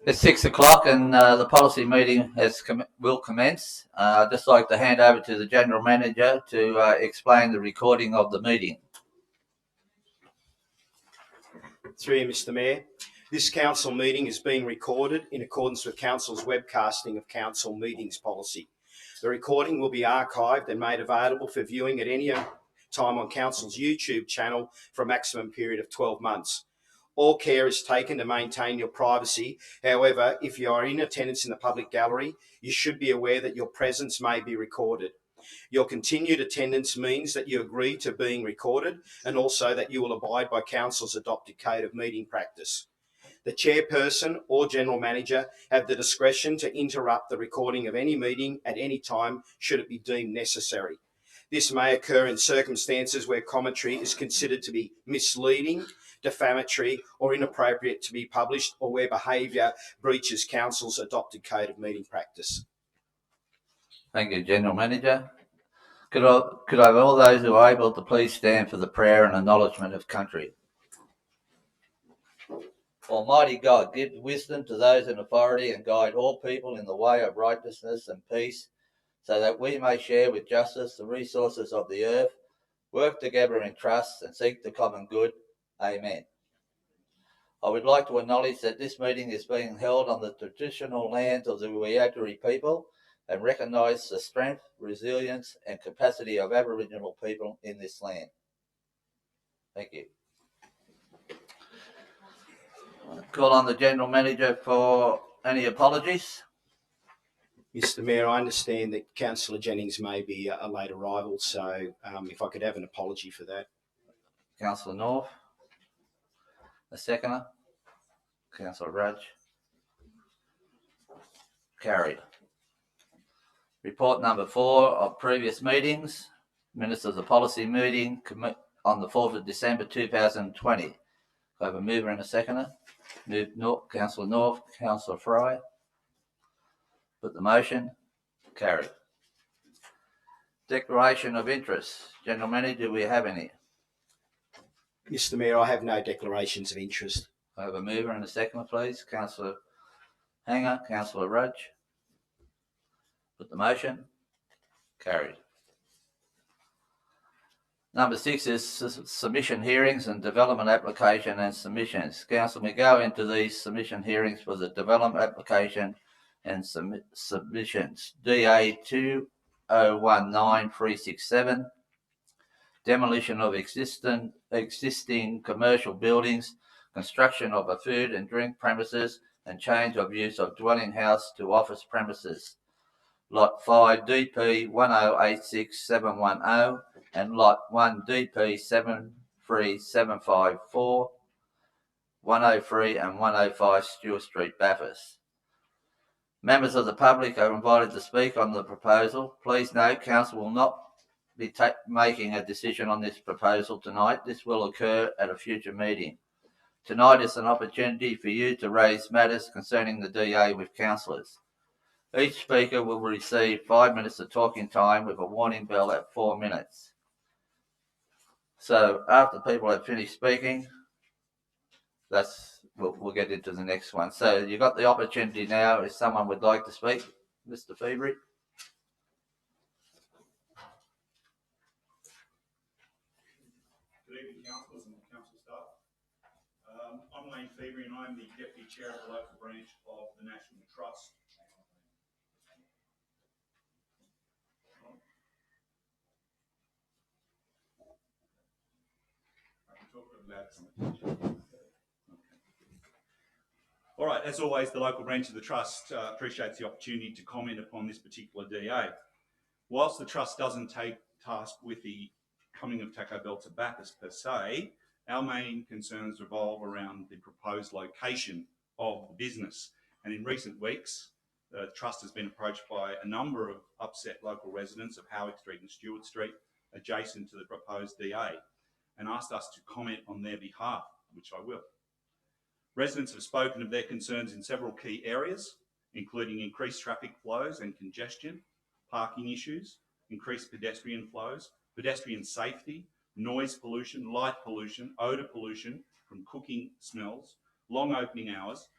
It's 6 o'clock and the policy meeting will commence. I'd just like to hand over to the General Manager to explain the recording of the meeting. Through you, Mr. Mayor. This council meeting is being recorded in accordance with council's webcasting of council meetings policy. The recording will be archived and made available for viewing at any time on council's YouTube channel for a maximum period of 12 months. All care is taken to maintain your privacy. However, if you are in attendance in the public gallery, you should be aware that your presence may be recorded. Your continued attendance means that you agree to being recorded and also that you will abide by council's adopted code of meeting practice. The chairperson or general manager have the discretion to interrupt the recording of any meeting at any time should it be deemed necessary. This may occur in circumstances where commentary is considered to be misleading, defamatory or inappropriate to be published, or where behaviour breaches council's adopted code of meeting practice. Thank you, General Manager. Could I have all those who are able to please stand for the prayer and acknowledgement of country? Almighty God, give wisdom to those in authority and guide all people in the way of righteousness and peace, so that we may share with justice the resources of the earth, work together in trust and seek the common good. Amen. I would like to acknowledge that this meeting is being held on the traditional lands of the Wiradjuri people and recognise the strength, resilience and capacity of Aboriginal people in this land. Thank you. I'll call on the General Manager for any apologies. Mr. Mayor, I understand that Councillor Jennings may be a late arrival, so if I could have an apology for that. Councillor North. A seconder. Councillor Rudge. Carried. Report number 4 of previous meetings. Minutes of the policy meeting on the 4th of December 2020. I have a mover and a seconder. Moved Councillor North, Councillor Fry. Put the motion. Carried. Declaration of interest. General Manager, do we have any? Mr. Mayor, I have no declarations of interest. I have a mover and a seconder, please. Councillor Hanger, Councillor Rudge. Put the motion. Carried. Number 6 is submission hearings and development application and submissions. Council may go into these submission hearings for the development application and submissions. DA 2019367. Demolition of existing commercial buildings, construction of a food and drink premises, and change of use of dwelling house to office premises. Lot 5 DP 1086710 and Lot 1 DP 73754, 103 and 105 Stewart Street, Bathurst. Members of the public are invited to speak on the proposal. Please note, Council will not be making a decision on this proposal tonight. This will occur at a future meeting. Tonight is an opportunity for you to raise matters concerning the DA with councillors. Each speaker will receive 5 minutes of talking time with a warning bell at 4 minutes. So after people have finished speaking, we'll get into the next one. So you've got the opportunity now if someone would like to speak. Mr. Fevery. I'm Wayne Fevery and I'm the Deputy Chair of the local branch of the National Trust. I can talk about something. All right, as always, the local branch of the Trust appreciates the opportunity to comment upon this particular DA. Whilst the Trust doesn't take task with the coming of Taco Bell to Bathurst per se, our main concerns revolve around the proposed location of the business. And in recent weeks, the Trust has been approached by a number of upset local residents of Howick Street and Stewart Street, adjacent to the proposed DA, and asked us to comment on their behalf, which I will. Residents have spoken of their concerns in several key areas, including increased traffic flows and congestion, parking issues, increased pedestrian flows, pedestrian safety, noise pollution, light pollution, odour pollution from cooking smells, long opening hours,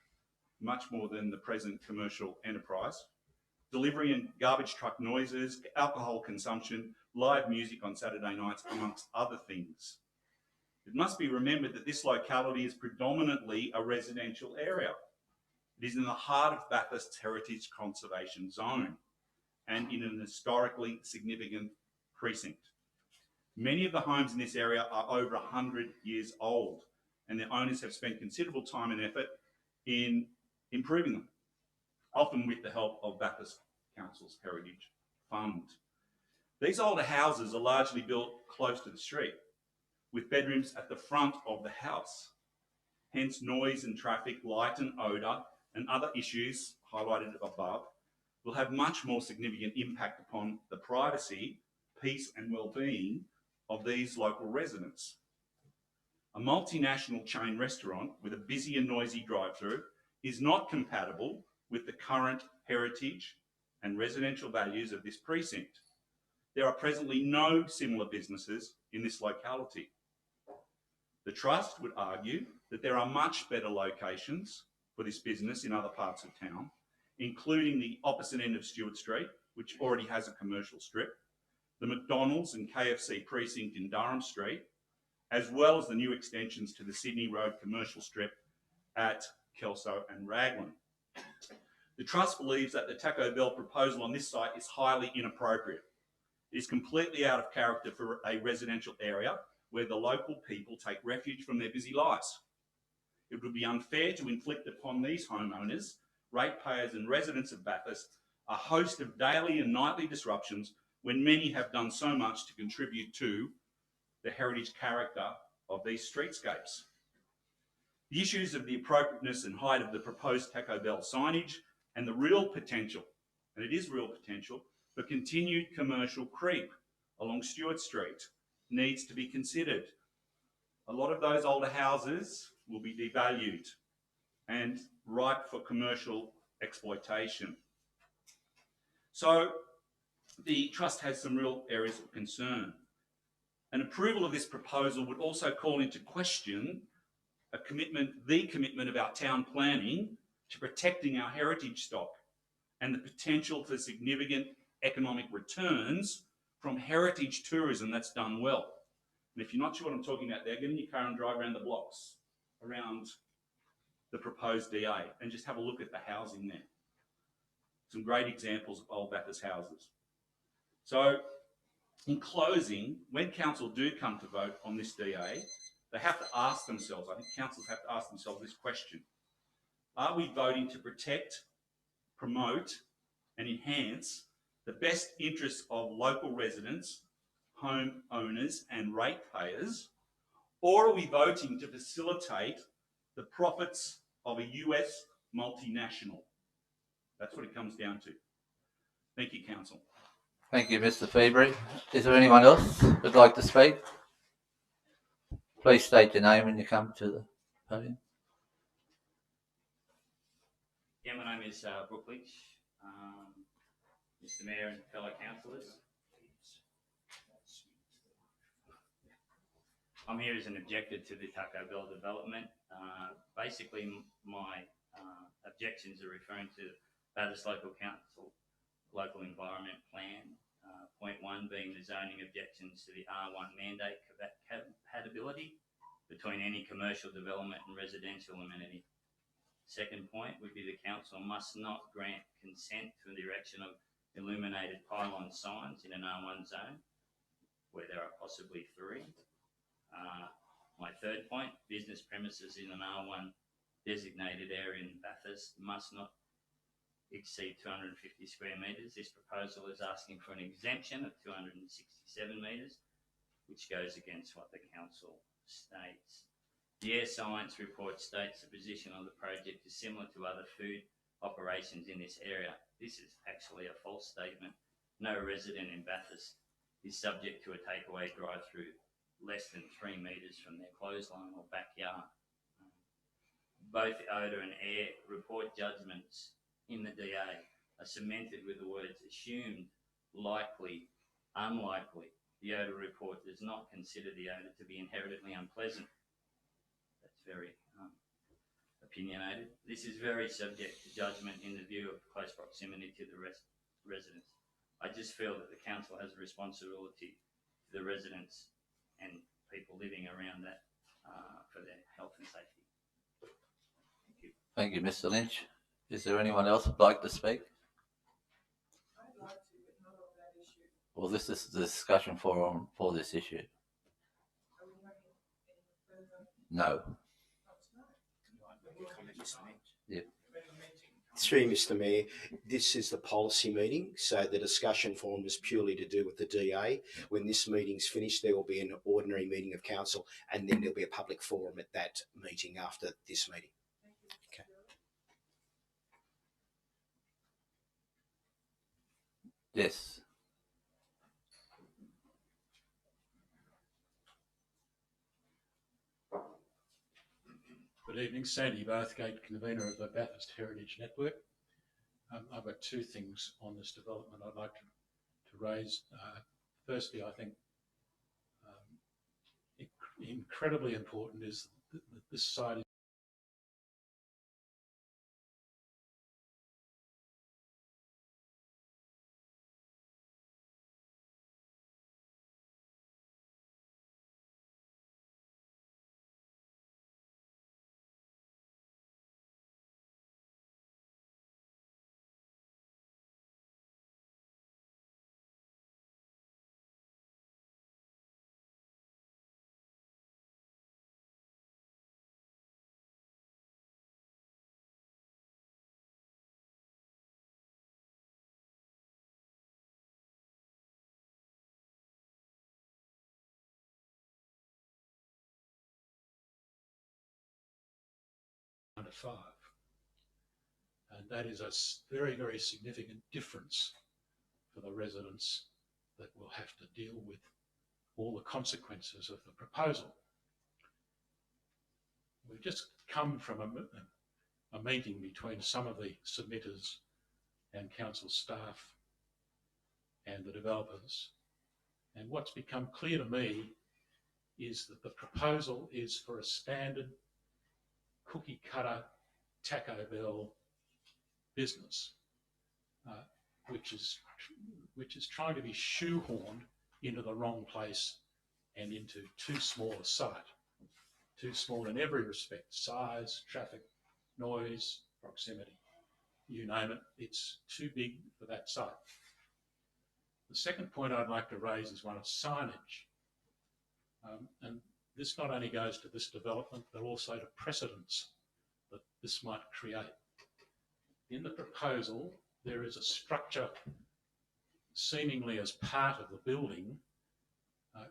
much more than the present commercial enterprise. Delivery and garbage truck noises, alcohol consumption, live music on Saturday nights, amongst other things. It must be remembered that this locality is predominantly a residential area. It is in the heart of Bathurst's Heritage Conservation Zone and in an historically significant precinct. Many of the homes in this area are over 100 years old, and their owners have spent considerable time and effort in improving them, often with the help of Bathurst Council's Heritage Fund. These older houses are largely built close to the street, with bedrooms at the front of the house. Hence, noise and traffic, light and odour, and other issues highlighted above will have much more significant impact upon the privacy, peace and well-being of these local residents. A multinational chain restaurant with a busy and noisy drive-through is not compatible with the current heritage and residential values of this precinct. There are presently no similar businesses in this locality. The Trust would argue that there are much better locations for this business in other parts of town, including the opposite end of Stewart Street, which already has a commercial strip, the McDonald's and KFC precinct in Durham Street, as well as the new extensions to the Sydney Road commercial strip at Kelso and Raglan. The Trust believes that the Taco Bell proposal on this site is highly inappropriate. It is completely out of character for a residential area where the local people take refuge from their busy lives. It would be unfair to inflict upon these homeowners, ratepayers and residents of Bathurst a host of daily and nightly disruptions when many have done so much to contribute to the heritage character of these streetscapes. The issues of the appropriateness and height of the proposed Taco Bell signage and the real potential, and it is real potential, for continued commercial creep along Stewart Street needs to be considered. A lot of those older houses will be devalued and ripe for commercial exploitation. So the Trust has some real areas of concern. An approval of this proposal would also call into question the commitment of our town planning to protecting our heritage stock and the potential for significant economic returns from heritage tourism that's done well. And if you're not sure what I'm talking about there, get in your car and drive around the blocks around the proposed DA and just have a look at the housing there. Some great examples of old Bathurst houses. So in closing, when council do come to vote on this DA, they have to ask themselves, I think councils have to ask themselves this question: are we voting to protect, promote and enhance the best interests of local residents, home owners and ratepayers, or are we voting to facilitate the profits of a US multinational? That's what it comes down to. Thank you, council. Thank you, Mr. Feebury. Is there anyone else who'd like to speak? Please state your name when you come to the podium. Yeah, my name is Brooke Lynch, Mr. Mayor and fellow councillors. I'm here as an objector to the Taco Bell development. Basically, my objections are referring to Bathurst Local Council Local Environment Plan. Point 1 being the zoning objections to the R1 mandate compatibility between any commercial development and residential amenity. Second point would be the council must not grant consent to the erection of illuminated pylon signs in an R1 zone where there are possibly 3. My third point, business premises in an R1 designated area in Bathurst must not exceed 250 square metres. This proposal is asking for an exemption of 267 metres, which goes against what the council states. The Air Science report states the position of the project is similar to other food operations in this area. This is actually a false statement. No resident in Bathurst is subject to a takeaway drive-through less than 3 metres from their clothesline or backyard. Both odour and air report judgments in the DA are cemented with the words assumed, likely, unlikely. The odour report does not consider the odour to be inherently unpleasant. That's very opinionated. This is very subject to judgment in the view of close proximity to the residents. I just feel that the council has a responsibility to the residents and people living around that for their health and safety. Thank you. Thank you, Mr. Lynch. Is there anyone else who'd like to speak? I'd like to, but not on that issue. Well, this is the discussion forum for this issue. Are we having any further? No. Yeah. Through Mr. Mayor, this is the policy meeting, so the discussion forum is purely to do with the DA. When this meeting's finished, there will be an ordinary meeting of council, and then there'll be a public forum at that meeting after this meeting. Okay. Yes. Good evening, Sandy Bathgate, convener of the Bathurst Heritage Network. I've got two things on this development I'd like to raise. Firstly, I think incredibly important is that this site is under 5. And that is a very, very significant difference for the residents that will have to deal with all the consequences of the proposal. We've just come from a meeting between some of the submitters and council staff and the developers. And what's become clear to me is that the proposal is for a standard cookie cutter Taco Bell business, which is trying to be shoehorned into the wrong place and into too small a site. Too small in every respect: size, traffic, noise, proximity, you name it. It's too big for that site. The second point I'd like to raise is one of signage. And this not only goes to this development, but also to precedents that this might create. In the proposal, there is a structure seemingly as part of the building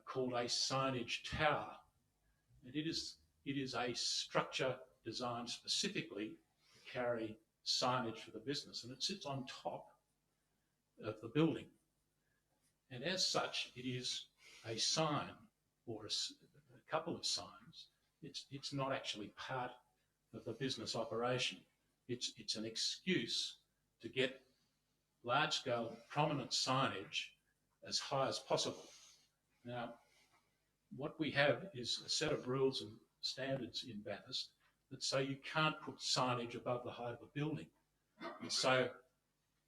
called a signage tower. And it is a structure designed specifically to carry signage for the business, and it sits on top of the building. And as such, it is a sign or a couple of signs. It's not actually part of the business operation. It's an excuse to get large-scale prominent signage as high as possible. Now, what we have is a set of rules and standards in Bathurst that say you can't put signage above the height of a building. And so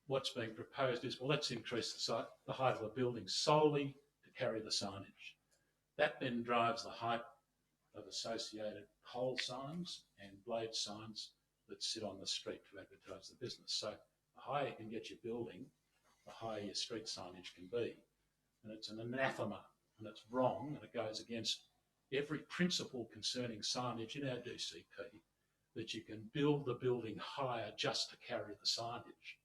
what's being proposed is, well, let's increase the height of a building solely to carry the signage. That then drives the height of associated pole signs and blade signs that sit on the street to advertise the business. So the higher you can get your building, the higher your street signage can be. And it's an anathema, and it's wrong, and it goes against every principle concerning signage in our DCP, that you can build the building higher just to carry the signage.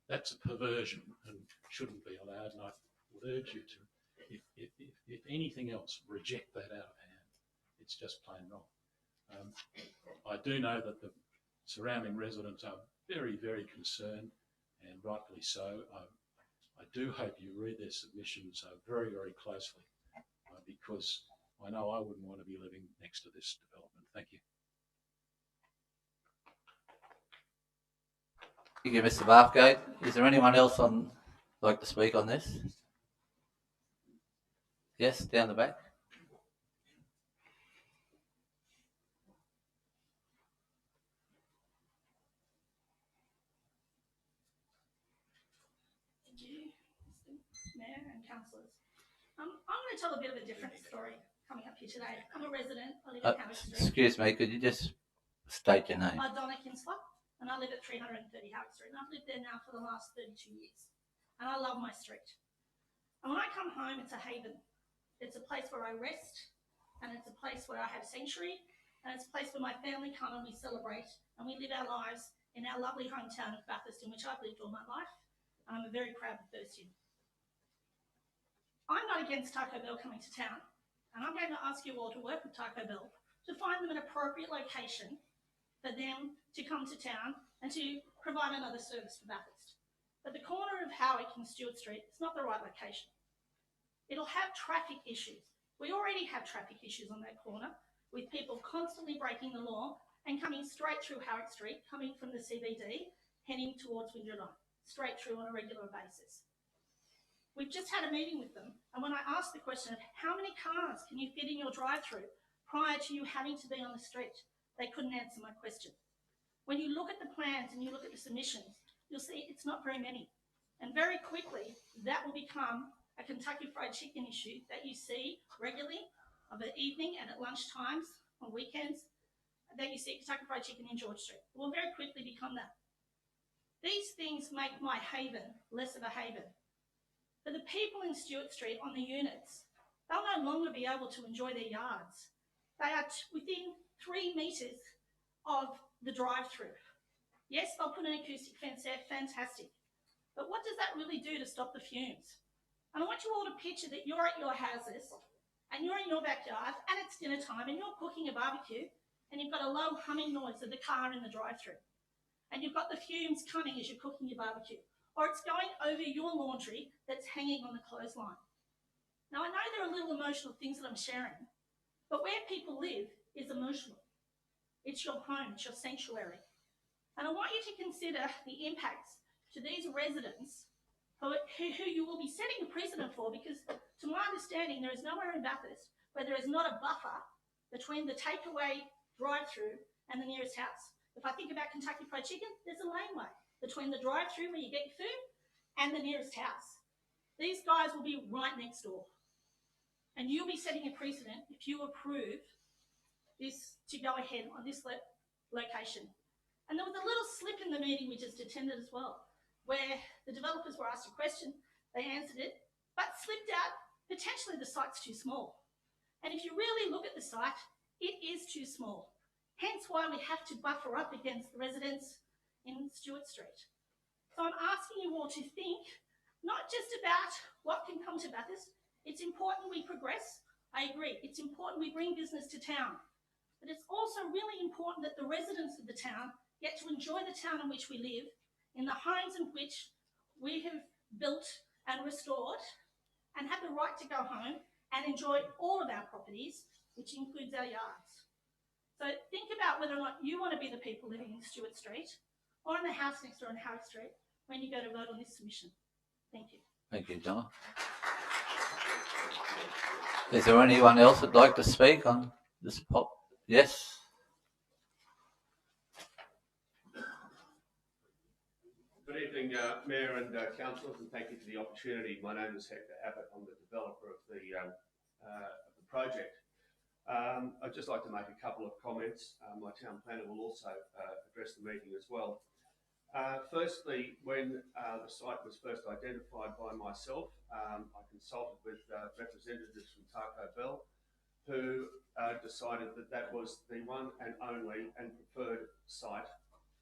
That's a perversion and shouldn't be allowed, and I would urge you to, if anything else, reject that out of hand. It's just plain wrong. I do know that the surrounding residents are very, very concerned, and rightly so. I do hope you read their submissions very, very closely, because I know I wouldn't want to be living next to this development. Thank you. Thank you, Mr. Bathgate. Is there anyone else like to speak on this? Yes, down the back. Mayor and councillors. I'm going to tell a bit of a different story coming up here today. I'm a resident. I live in Howard Street. Excuse me, could you just state your name? Donna Kinsler, and I live at 330 Howard Street. And I've lived there now for the last 32 years. And I love my street. And when I come home, it's a haven. It's a place where I rest, and it's a place where I have sanctuary, and it's a place where my family come and we celebrate, and we live our lives in our lovely hometown of Bathurst, in which I've lived all my life. And I'm a very proud Bethurstian. I'm not against Taco Bell coming to town, and I'm going to ask you all to work with Taco Bell to find them an appropriate location for them to come to town and to provide another service for Bathurst. But the corner of Howick and Stewart Street is not the right location. It'll have traffic issues. We already have traffic issues on that corner with people constantly breaking the law and coming straight through Howick Street, coming from the CBD, heading towards Windermere, straight through on a regular basis. We've just had a meeting with them, and when I asked the question of how many cars can you fit in your drive-through prior to you having to be on the street, they couldn't answer my question. When you look at the plans and you look at the submissions, you'll see it's not very many. And very quickly, that will become a Kentucky Fried Chicken issue that you see regularly of an evening and at lunch times, on weekends, that you see Kentucky Fried Chicken in George Street. It will very quickly become that. These things make my haven less of a haven. For the people in Stewart Street on the units, they'll no longer be able to enjoy their yards. They are within 3 metres of the drive-through. Yes, they'll put an acoustic fence there, fantastic. But what does that really do to stop the fumes? And I want you all to picture that you're at your houses and you're in your backyard and it's dinner time and you're cooking a barbecue and you've got a low humming noise of the car in the drive-through. And you've got the fumes coming as you're cooking your barbecue. Or it's going over your laundry that's hanging on the clothesline. Now, I know there are little emotional things that I'm sharing, but where people live is emotional. It's your home, it's your sanctuary. And I want you to consider the impacts to these residents who you will be setting a precedent for, because to my understanding, there is nowhere in Bathurst where there is not a buffer between the takeaway drive-through and the nearest house. If I think about Kentucky Fried Chicken, there's a laneway between the drive-through where you get your food and the nearest house. These guys will be right next door. And you'll be setting a precedent if you approve this to go ahead on this location. And there was a little slip in the meeting we just attended as well, where the developers were asked a question, they answered it, but slipped out, potentially the site's too small. And if you really look at the site, it is too small. Hence why we have to buffer up against the residents in Stewart Street. So I'm asking you all to think not just about what can come to Bathurst. It's important we progress. I agree. It's important we bring business to town. But it's also really important that the residents of the town get to enjoy the town in which we live, in the homes in which we have built and restored, and have the right to go home and enjoy all of our properties, which includes our yards. So think about whether or not you want to be the people living in Stewart Street or in the house next door on Howard Street when you go to vote on this submission. Thank you. Thank you, Donna. Is there anyone else that'd like to speak on this pop? Yes? Good evening, Mayor and Councillors, and thank you for the opportunity. My name is Hector Abbott. I'm the developer of the project. I'd just like to make a couple of comments. My town planner will also address the meeting as well. Firstly, when the site was first identified by myself, I consulted with representatives from Taco Bell, who decided that that was the one and only and preferred site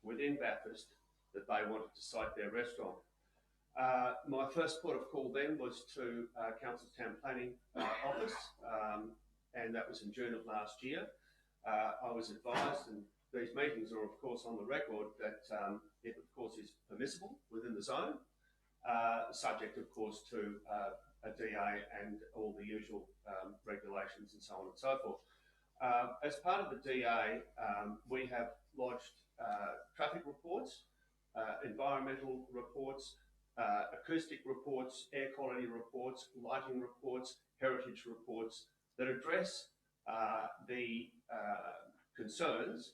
within Bathurst that they wanted to site their restaurant. My first port of call then was to Council's Town Planning Office, and that was in June of last year. I was advised, and these meetings are of course on the record, that it of course is permissible within the zone, subject of course to a DA and all the usual regulations and so on and so forth. As part of the DA, we have lodged traffic reports, environmental reports, acoustic reports, air quality reports, lighting reports, heritage reports that address the concerns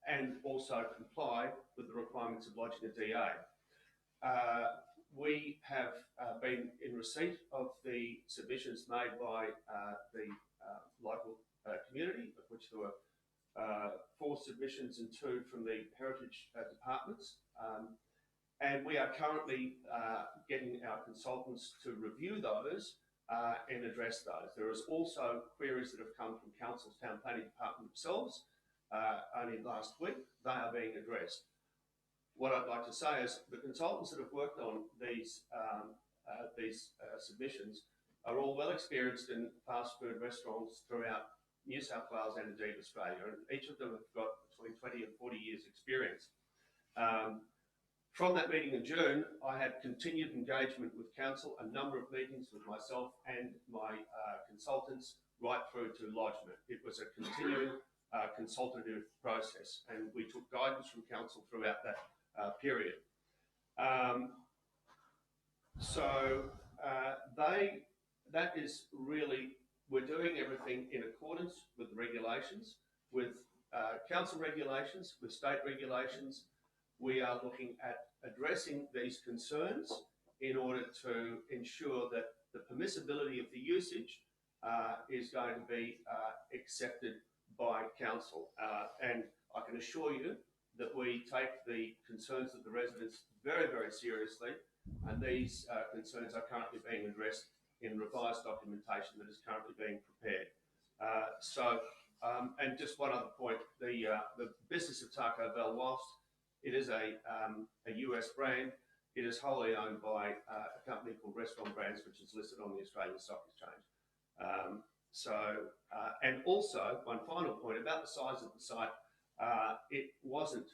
and also comply with the requirements of lodging a DA. We have been in receipt of the submissions made by the local community, of which there were 4 submissions and 2 from the heritage departments. And we are currently getting our consultants to review those and address those. There is also queries that have come from Council's Town Planning Department themselves only last week. They are being addressed. What I'd like to say is the consultants that have worked on these submissions are all well experienced in fast food restaurants throughout New South Wales and indeed Australia, and each of them have got between 20 and 40 years experience. From that meeting in June, I had continued engagement with Council, a number of meetings with myself and my consultants right through to lodgement. It was a continuing consultative process, and we took guidance from Council throughout that period. That is really, we're doing everything in accordance with the regulations, with council regulations, with state regulations. We are looking at addressing these concerns in order to ensure that the permissibility of the usage is going to be accepted by council. And I can assure you that we take the concerns of the residents very, very seriously, and these concerns are currently being addressed in revised documentation that is currently being prepared. And just one other point, the business of Taco Bell, whilst it is a US brand, it is wholly owned by a company called Restaurant Brands, which is listed on the Australian Stock Exchange. And also, one final point about the size of the site, it wasn't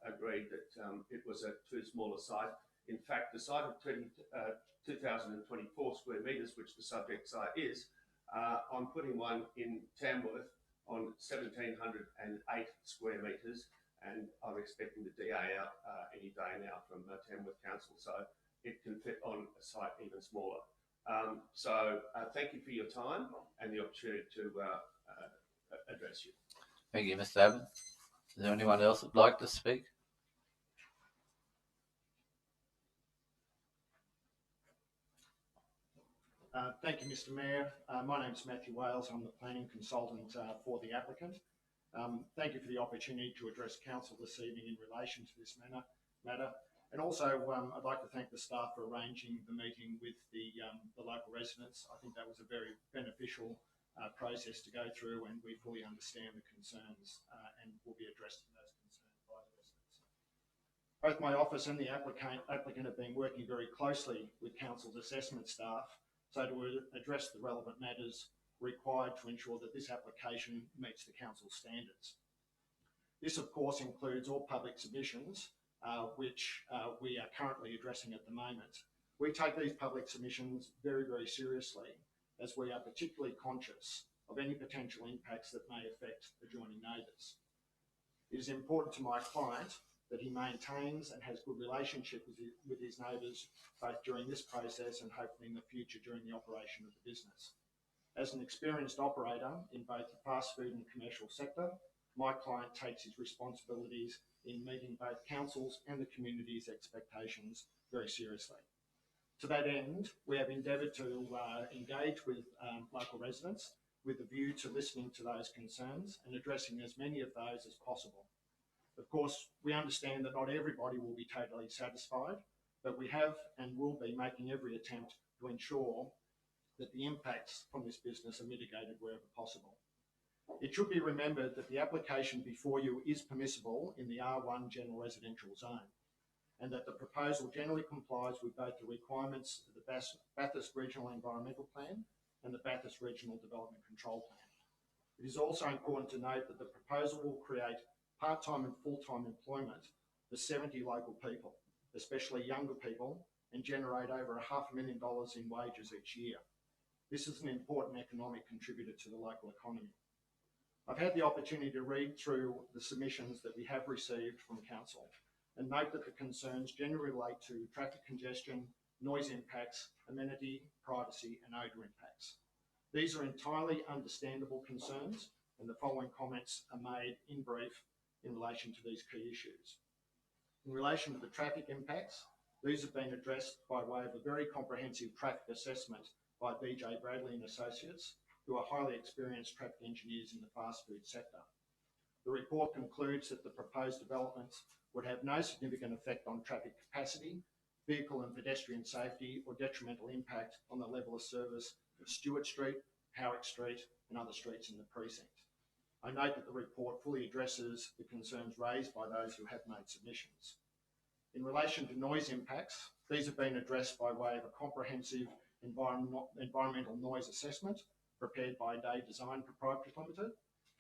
agreed that it was a too small a site. In fact, the site of 2,024 square metres, which the subject site is, I'm putting one in Tamworth on 1,708 square metres, and I'm expecting the DA out any day now from Tamworth Council, so it can fit on a site even smaller. Thank you for your time and the opportunity to address you. Thank you, Mr. Abbott. Is there anyone else that'd like to speak? Thank you, Mr. Mayor. My name is Matthew Wales. I'm the planning consultant for the applicant. Thank you for the opportunity to address council this evening in relation to this matter. And also, I'd like to thank the staff for arranging the meeting with the local residents. I think that was a very beneficial process to go through, and we fully understand the concerns and will be addressing those concerns by the residents. Both my office and the applicant have been working very closely with council's assessment staff so to address the relevant matters required to ensure that this application meets the council's standards. This, of course, includes all public submissions, which we are currently addressing at the moment. We take these public submissions very, very seriously, as we are particularly conscious of any potential impacts that may affect adjoining neighbours. It is important to my client that he maintains and has good relationship with his neighbours, both during this process and hopefully in the future during the operation of the business. As an experienced operator in both the fast food and commercial sector, my client takes his responsibilities in meeting both council's and the community's expectations very seriously. To that end, we have endeavoured to engage with local residents with a view to listening to those concerns and addressing as many of those as possible. Of course, we understand that not everybody will be totally satisfied, but we have and will be making every attempt to ensure that the impacts from this business are mitigated wherever possible. It should be remembered that the application before you is permissible in the R1 General Residential Zone, and that the proposal generally complies with both the requirements of the Bathurst Regional Environmental Plan and the Bathurst Regional Development Control Plan. It is also important to note that the proposal will create part-time and full-time employment for 70 local people, especially younger people, and generate over $500,000 in wages each year. This is an important economic contributor to the local economy. I've had the opportunity to read through the submissions that we have received from council and note that the concerns generally relate to traffic congestion, noise impacts, amenity, privacy and odour impacts. These are entirely understandable concerns, and the following comments are made in brief in relation to these key issues. In relation to the traffic impacts, These have been addressed by way of a very comprehensive traffic assessment by BJ Bradley and Associates, who are highly experienced traffic engineers in the fast food sector. The report concludes that the proposed developments would have no significant effect on traffic capacity, vehicle and pedestrian safety, or detrimental impact on the level of service of Stewart Street, Howick Street, and other streets in the precinct. I note that the report fully addresses the concerns raised by those who have made submissions. In relation to noise impacts, these have been addressed by way of a comprehensive environmental noise assessment prepared by Day Design Proprietary Limited,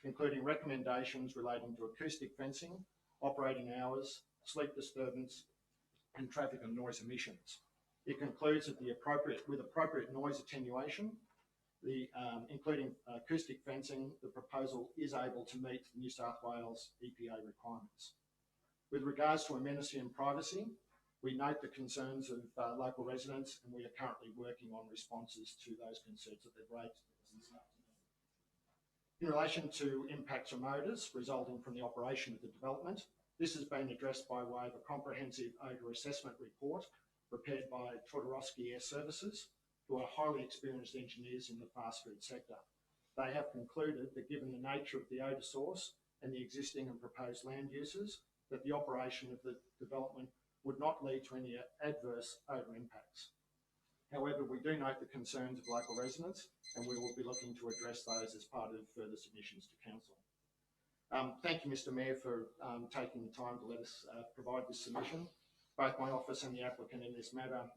including recommendations relating to acoustic fencing, operating hours, sleep disturbance, and traffic and noise emissions. It concludes that with appropriate noise attenuation, including acoustic fencing, the proposal is able to meet New South Wales EPA requirements. With regards to amenity and privacy, we note the concerns of local residents, and we are currently working on responses to those concerns that they've raised this afternoon. In relation to impacts from odours resulting from the operation of the development, this has been addressed by way of a comprehensive odour assessment report prepared by Todorowsky Air Services, who are highly experienced engineers in the fast food sector. They have concluded that given the nature of the odour source and the existing and proposed land uses, that the operation of the development would not lead to any adverse odour impacts. However, we do note the concerns of local residents, and we will be looking to address those as part of further submissions to Council. Thank you, Mr Mayor, for taking the time to let us provide this submission. Both my office and the applicant in this matter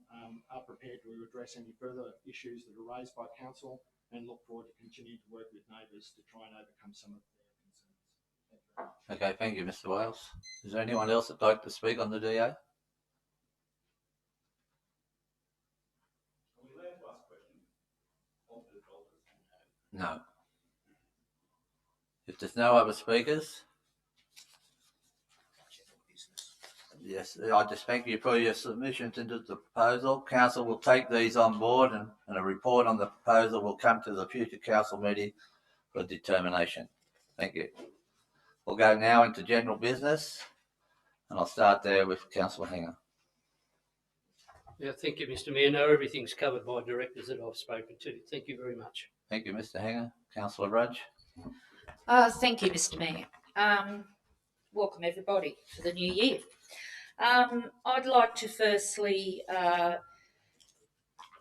are prepared to address any further issues that are raised by Council, and look forward to continuing to work with neighbours to try and overcome some of their concerns. Okay, thank you, Mr. Wales. Is there anyone else that'd like to speak on the DA? Are we allowed to ask questions of the developers? No. If there's no other speakers, yes, I just thank you for your submissions into the proposal. Council will take these on board, and a report on the proposal will come to the future council meeting for determination. Thank you. We'll go now into general business, and I'll start there with Councillor Hanger. Yeah, thank you, Mr Mayor. No, everything's covered by directors that I've spoken to. Thank you very much. Thank you, Mr Hanger. Councillor Rudge. Thank you, Mr Mayor. Welcome everybody for the new year. I'd like to firstly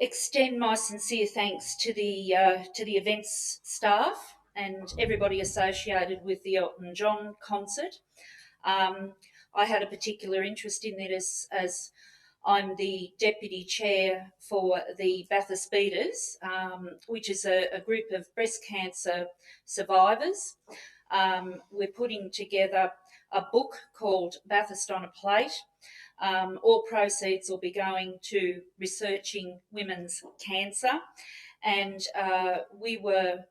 extend my sincere thanks to the events staff and everybody associated with the Elton John concert. I had a particular interest in it as I'm the Deputy Chair for the Bathurst Beaters, which is a group of breast cancer survivors. We're putting together a book called Bathurst on a Plate. All proceeds will be going to researching women's cancer. And we were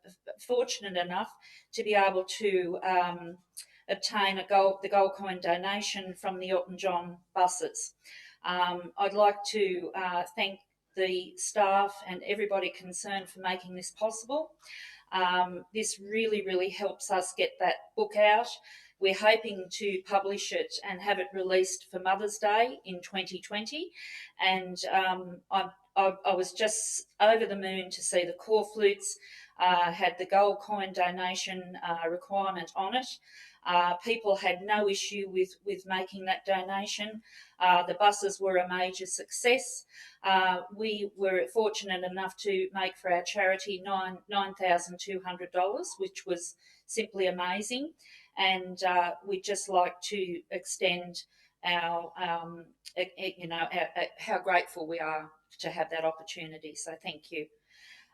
fortunate enough to be able to obtain the gold coin donation from the Elton John buses. I'd like to thank the staff and everybody concerned for making this possible. This really helps us get that book out. We're hoping to publish it and have it released for Mother's Day in 2020. And I was just over the moon to see the Corflutes had the gold coin donation requirement on it. People had no issue with making that donation. The buses were a major success. We were fortunate enough to make for our charity $9,200, which was simply amazing. And we'd just like to extend our how grateful we are to have that opportunity. So thank you.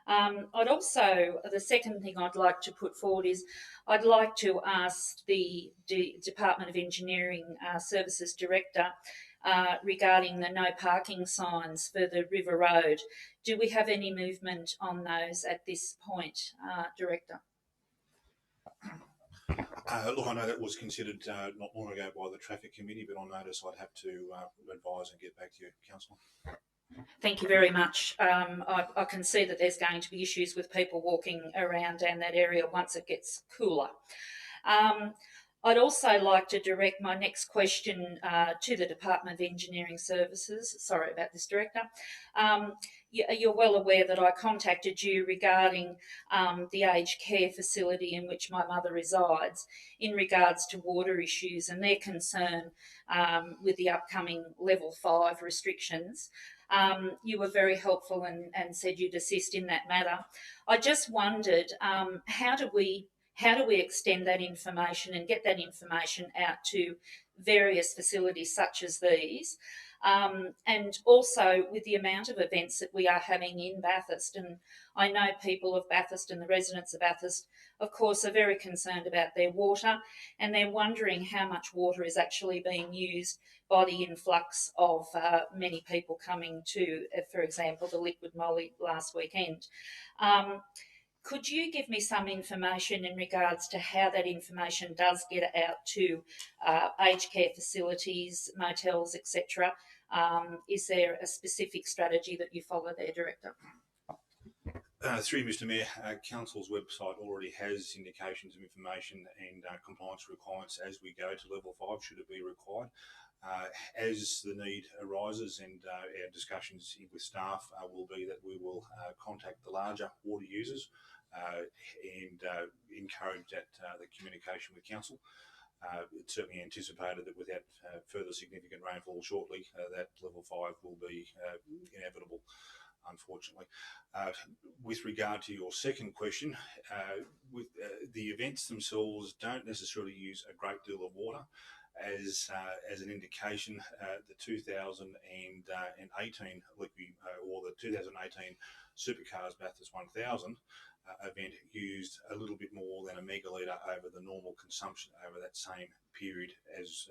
The second thing I'd like to put forward is I'd like to ask the Department of Engineering Services Director regarding the no parking signs for the River Road. Do we have any movement on those at this point, Director? Look, I know that was considered not long ago by the Traffic Committee, but on notice I'd have to advise and get back to you, Councillor. Thank you very much. I can see that there's going to be issues with people walking around down that area once it gets cooler. I'd also like to direct my next question to the Department of Engineering Services. Sorry about this, Director. You're well aware that I contacted you regarding the aged care facility in which my mother resides in regards to water issues and their concern with the upcoming level 5 restrictions. You were very helpful and said you'd assist in that matter. I just wondered, how do we extend that information and get that information out to various facilities such as these? And also with the amount of events that we are having in Bathurst, and I know people of Bathurst and the residents of Bathurst, of course, are very concerned about their water, and they're wondering how much water is actually being used by the influx of many people coming to, for example, the Liquid Molly last weekend. Could you give me some information in regards to how that information does get out to aged care facilities, motels, etc.? Is there a specific strategy that you follow there, Director? Through Mr Mayor, Council's website already has indications of information and compliance requirements as we go to level 5, should it be required. As the need arises, and our discussions with staff will be that we will contact the larger water users and encourage that the communication with Council. It's certainly anticipated that without further significant rainfall shortly, that level 5 will be inevitable, unfortunately. With regard to your second question, with the events themselves don't necessarily use a great deal of water. As an indication, the 2018 or the 2018 Supercars Bathurst 1000 event used a little bit more than a megalitre over the normal consumption over that same period as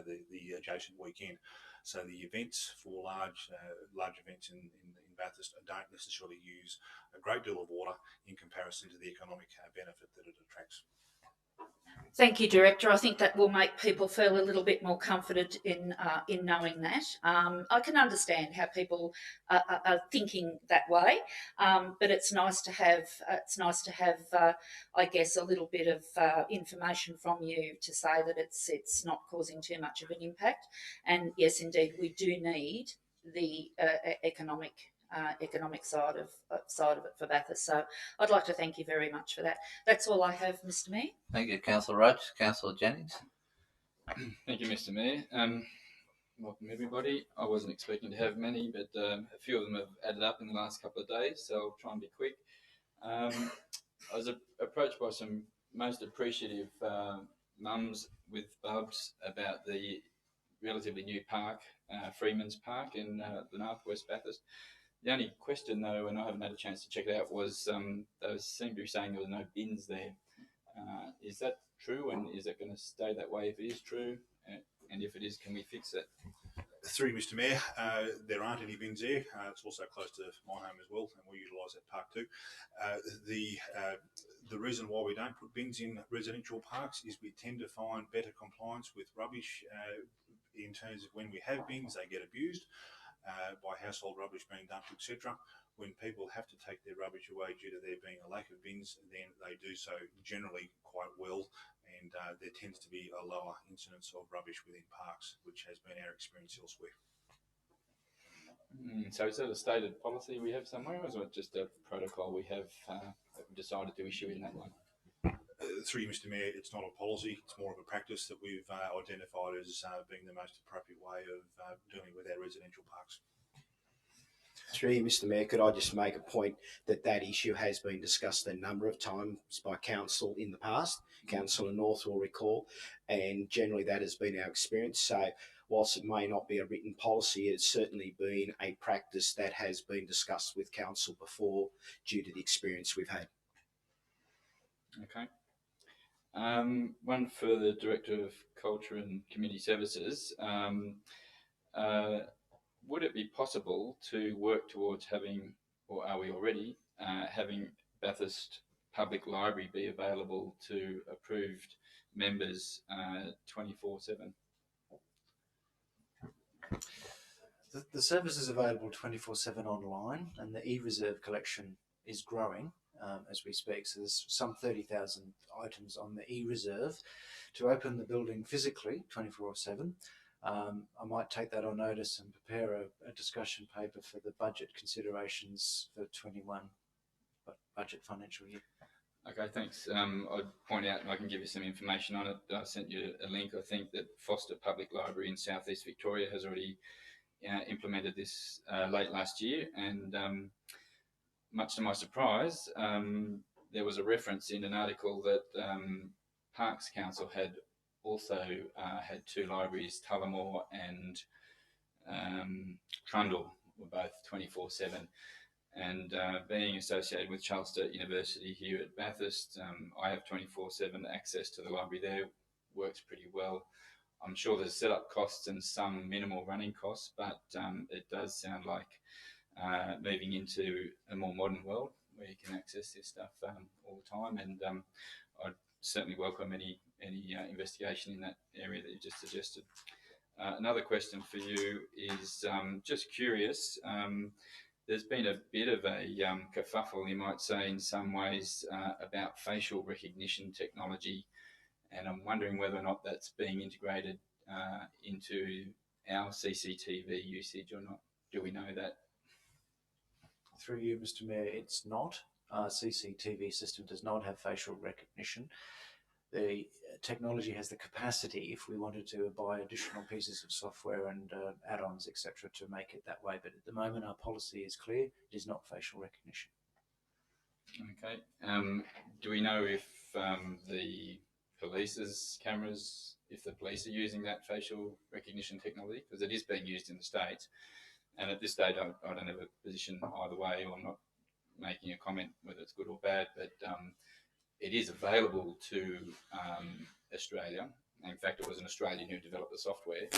the adjacent weekend. So the events for large events in Bathurst don't necessarily use a great deal of water in comparison to the economic benefit that it attracts. Thank you, Director. I think that will make people feel a little bit more comforted in knowing that. I can understand how people are thinking that way, but it's nice to have I guess, a little bit of information from you to say that it's not causing too much of an impact. And yes, indeed, we do need the economic side of it for Bathurst. So I'd like to thank you very much for that. That's all I have, Mr Mayor. Thank you, Councillor Roach. Councillor Jennings. Thank you, Mr Mayor. Welcome everybody. I wasn't expecting to have many, but a few of them have added up in the last couple of days, so I'll try and be quick. I was approached by some most appreciative mums with bubs about the relatively new park, Freeman's Park in the northwest Bathurst. The only question though, and I haven't had a chance to check it out, was they seem to be saying there were no bins there. Is that true, and is it going to stay that way if it is true? And if it is, can we fix it? Through Mr Mayor, there aren't any bins there. It's also close to my home as well, and we utilise that park too. The reason why we don't put bins in residential parks is we tend to find better compliance with rubbish in terms of when we have bins, they get abused by household rubbish being dumped, etc. When people have to take their rubbish away due to there being a lack of bins, then they do so generally quite well, and there tends to be a lower incidence of rubbish within parks, which has been our experience elsewhere. So is that a stated policy we have somewhere, or is it just a protocol we have decided to issue in that one? Through you, Mr Mayor, it's not a policy, it's more of a practice that we've identified as being the most appropriate way of dealing with our residential parks. Through you, Mr Mayor, could I just make a point that that issue has been discussed a number of times by Council in the past. Councillor North will recall, and generally that has been our experience. So whilst it may not be a written policy, it's certainly been a practice that has been discussed with Council before due to the experience we've had. Okay. One for the Director of Culture and Community Services. Would it be possible to work towards having, or are we already, having Bathurst Public Library be available to approved members 24/7? The service is available 24/7 online, and the e-reserve collection is growing. as we speak. So there's some 30,000 items on the e-reserve. To open the building physically 24/7, I might take that on notice and prepare a discussion paper for the budget considerations for 21 budget financial year. Okay, thanks. I'd point out, and I can give you some information on it. I sent you a link. I think that Foster Public Library in South East Victoria has already implemented this late last year, and much to my surprise, there was a reference in an article that Parks Council had also had two libraries, Tullamore and Trundle, were both 24/7. And being associated with Charles Sturt University here at Bathurst, I have 24/7 access to the library there. Works pretty well. I'm sure there's setup costs and some minimal running costs, but it does sound like moving into a more modern world where you can access this stuff all the time. And I'd certainly welcome any investigation in that area that you just suggested. Another question for you is just curious. There's been a bit of a kerfuffle, you might say, in some ways about facial recognition technology, and I'm wondering whether or not that's being integrated into our CCTV usage or not. Do we know that? Through you, Mr. Mayor, it's not. Our CCTV system does not have facial recognition. The technology has the capacity, if we wanted to, buy additional pieces of software and add-ons, etc., to make it that way. But at the moment, our policy is clear. It is not facial recognition. Okay. Do we know if the police's cameras, if the police are using that facial recognition technology? Because it is being used in the States. And at this stage, I don't have a position either way, or I'm not making a comment whether it's good or bad, but it is available to Australia. In fact, it was an Australian who developed the software,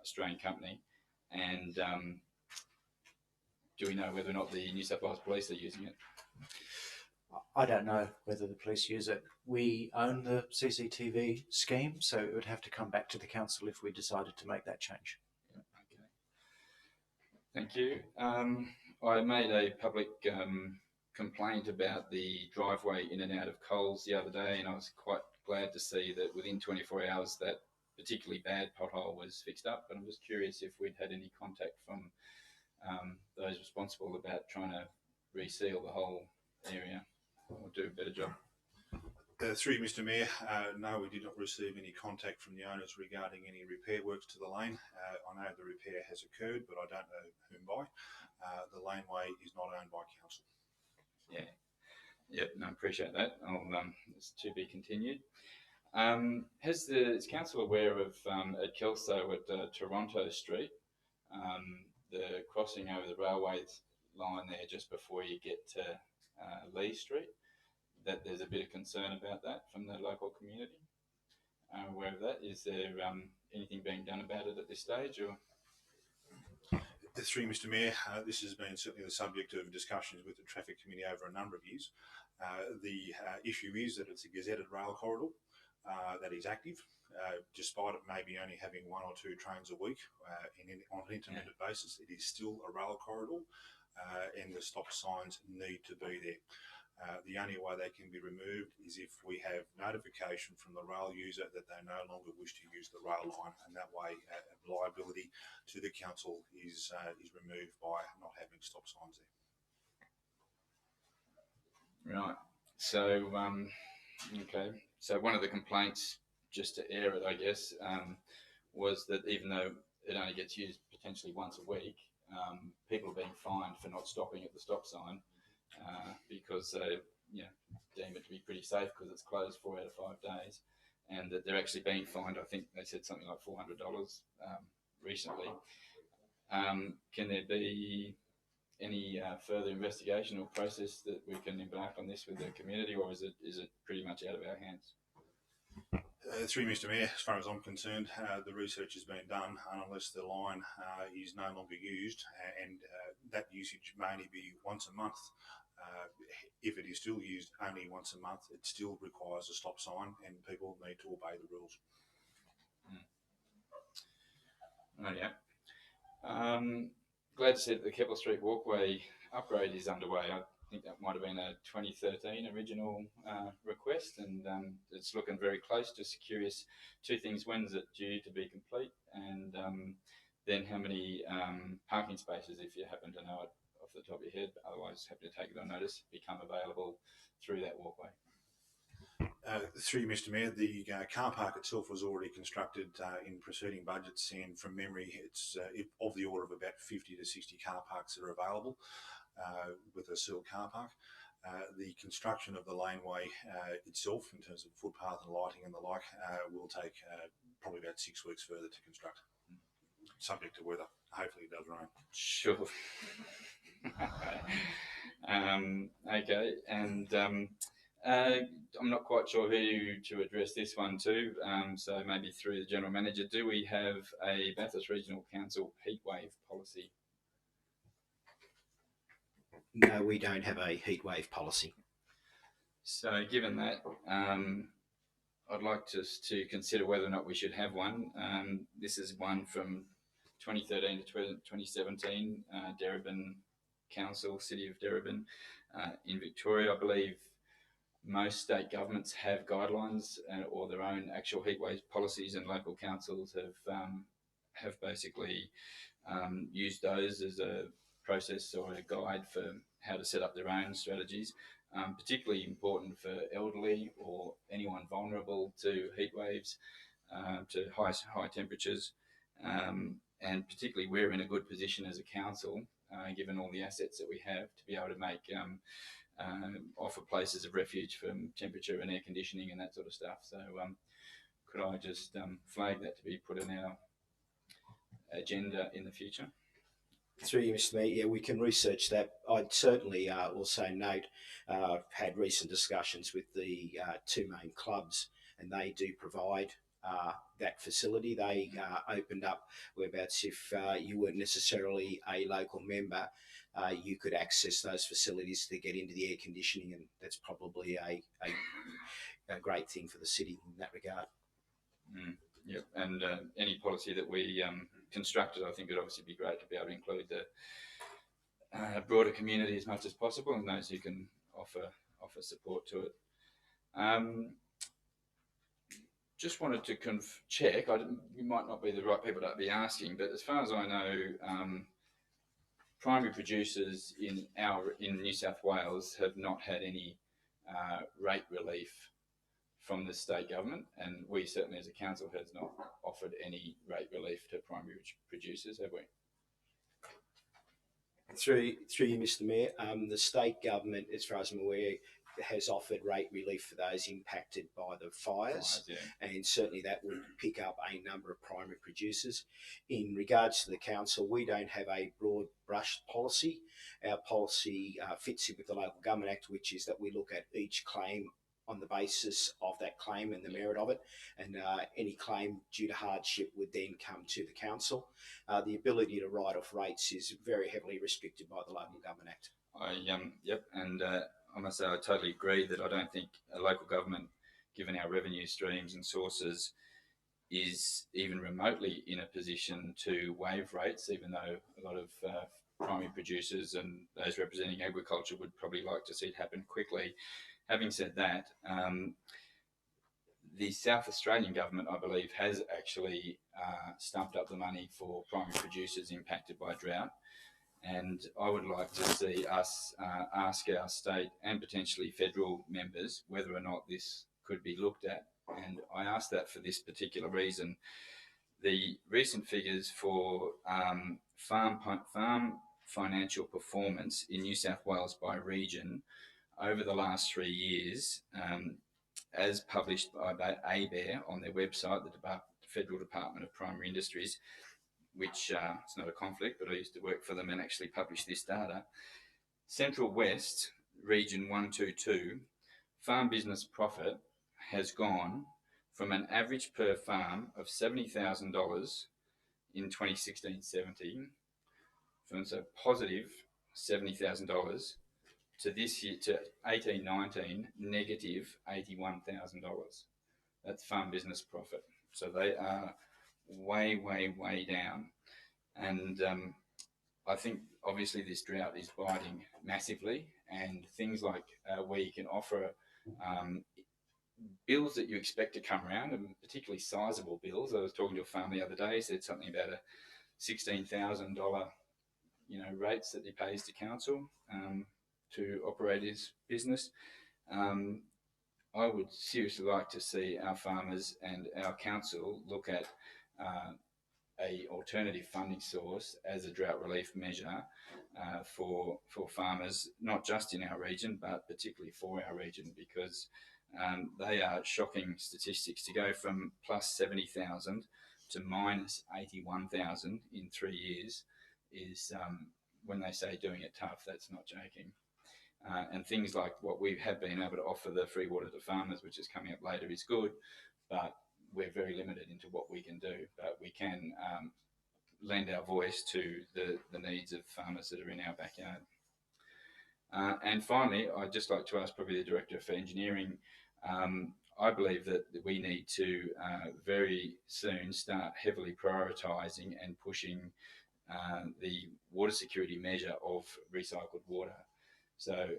Australian company. And do we know whether or not the New South Wales Police are using it? I don't know whether the police use it. We own the CCTV scheme, so it would have to come back to the council if we decided to make that change. Yeah, okay. Thank you. I made a public complaint about the driveway in and out of Coles the other day, and I was quite glad to see that within 24 hours that particularly bad pothole was fixed up. But I'm just curious if we'd had any contact from those responsible about trying to reseal the whole area or do a better job. Through you, Mr. Mayor, no, we did not receive any contact from the owners regarding any repair works to the lane. I know the repair has occurred, but I don't know whom by. The laneway is not owned by council. Yeah, yep, no, I appreciate that. It's to be continued. Is council aware of at Kelso at Toronto Street, the crossing over the railway line there just before you get to Lee Street, that there's a bit of concern about that from the local community? Aware of that? Is there anything being done about it at this stage? Or? Through Mr. Mayor, this has been certainly the subject of discussions with the Traffic Committee over a number of years. The issue is that it's a gazetted rail corridor that is active, despite it maybe only having one or two trains a week on an intermittent basis. It is still a rail corridor, and the stop signs need to be there. The only way they can be removed is if we have notification from the rail user that they no longer wish to use the rail line, and that way liability to the council is removed by not having stop signs there. Right. So, okay. So one of the complaints, just to air it, I guess, was that even though it only gets used potentially once a week, people are being fined for not stopping at the stop sign. Because they deem it to be pretty safe because it's closed 4 out of 5 days, and that they're actually being fined. I think they said something like $400 recently. Can there be any further investigation or process that we can embark on this with the community, or is it pretty much out of our hands? Through Mr. Mayor, as far as I'm concerned, the research has been done, and unless the line is no longer used, and that usage may only be once a month. If it is still used only once a month, it still requires a stop sign, and people need to obey the rules. Oh yeah. Glad to see that the Keppel Street Walkway upgrade is underway. I think that might have been a 2013 original request, and it's looking very close. Just curious, two things: when's it due to be complete, and then how many parking spaces, if you happen to know it off the top of your head, otherwise happy to take it on notice, become available through that walkway. Through you, Mr Mayor, the car park itself was already constructed in preceding budgets, and from memory it's of the order of about 50 to 60 car parks that are available with a sealed car park. The construction of the laneway itself, in terms of footpath and lighting and the like, will take probably about 6 weeks further to construct, subject to weather. Hopefully it does rain. Sure. Okay, and I'm not quite sure who to address this one to, so maybe through the General Manager. Do we have a Bathurst Regional Council heatwave policy? No, we don't have a heatwave policy. So given that, I'd like to consider whether or not we should have one. This is one from 2013 to 2017, Darebin Council, City of Darebin in Victoria. I believe most state governments have guidelines or their own actual heatwave policies, and local councils have basically used those as a process or a guide for how to set up their own strategies. Particularly important for elderly or anyone vulnerable to heat waves, to high temperatures, and particularly we're in a good position as a council, given all the assets that we have, to be able to make offer places of refuge from temperature and air conditioning and that sort of stuff. So could I just flag that to be put in our agenda in the future? Through you, Mr Mayor, yeah, we can research that. I'd certainly also note, I've had recent discussions with the two main clubs, and they do provide that facility. They opened up whereabouts if you weren't necessarily a local member, you could access those facilities to get into the air conditioning, and that's probably a great thing for the city in that regard. Yep, and any policy that we constructed, I think it would obviously be great to be able to include the broader community as much as possible, and those who can offer support to it. Just wanted to check. You might not be the right people to be asking, but as far as I know, primary producers in New South Wales have not had any rate relief from the state government, and we certainly as a council has not offered any rate relief to primary producers, have we? Through you, Mr Mayor, the state government, as far as I'm aware, has offered rate relief for those impacted by the fires, and certainly that would pick up a number of primary producers. In regards to the council, we don't have a broad brush policy. Our policy fits in with the Local Government Act, which is that we look at each claim on the basis of that claim and the merit of it, and any claim due to hardship would then come to the council. The ability to write off rates is very heavily restricted by the Local Government Act. Yep, and I must say I totally agree that I don't think a local government, given our revenue streams and sources, is even remotely in a position to waive rates, even though a lot of primary producers and those representing agriculture would probably like to see it happen quickly. Having said that, the South Australian government, I believe, has actually stumped up the money for primary producers impacted by drought. And I would like to see us ask our state and potentially federal members whether or not this could be looked at. And I ask that for this particular reason. The recent figures for farm financial performance in New South Wales by region over the last 3 years, as published by ABARE on their website, the Federal Department of Primary Industries, which it's not a conflict, but I used to work for them and actually publish this data. Central West, Region 122, farm business profit has gone from an average per farm of $70,000 in 2016-17, from a positive $70,000 to this year, to 18-19, negative $81,000. That's farm business profit. So they are way, way, way down. And I think obviously this drought is biting massively, and things like where you can offer bills that you expect to come around, and particularly sizable bills. I was talking to a farm the other day, said something about a $16,000, rates that he pays to council to operate his business. I would seriously like to see our farmers and our council look at a alternative funding source as a drought relief measure for farmers, not just in our region, but particularly for our region, because they are shocking statistics. To go from plus 70,000 to minus 81,000 in 3 years is, when they say doing it tough, that's not joking. And things like what we have been able to offer the free water to farmers, which is coming up later, is good, but we're very limited into what we can do. But we can lend our voice to the needs of farmers that are in our backyard. And finally, I'd just like to ask probably the Director for Engineering, I believe that we need to very soon start heavily prioritising and pushing the water security measure of recycled water. So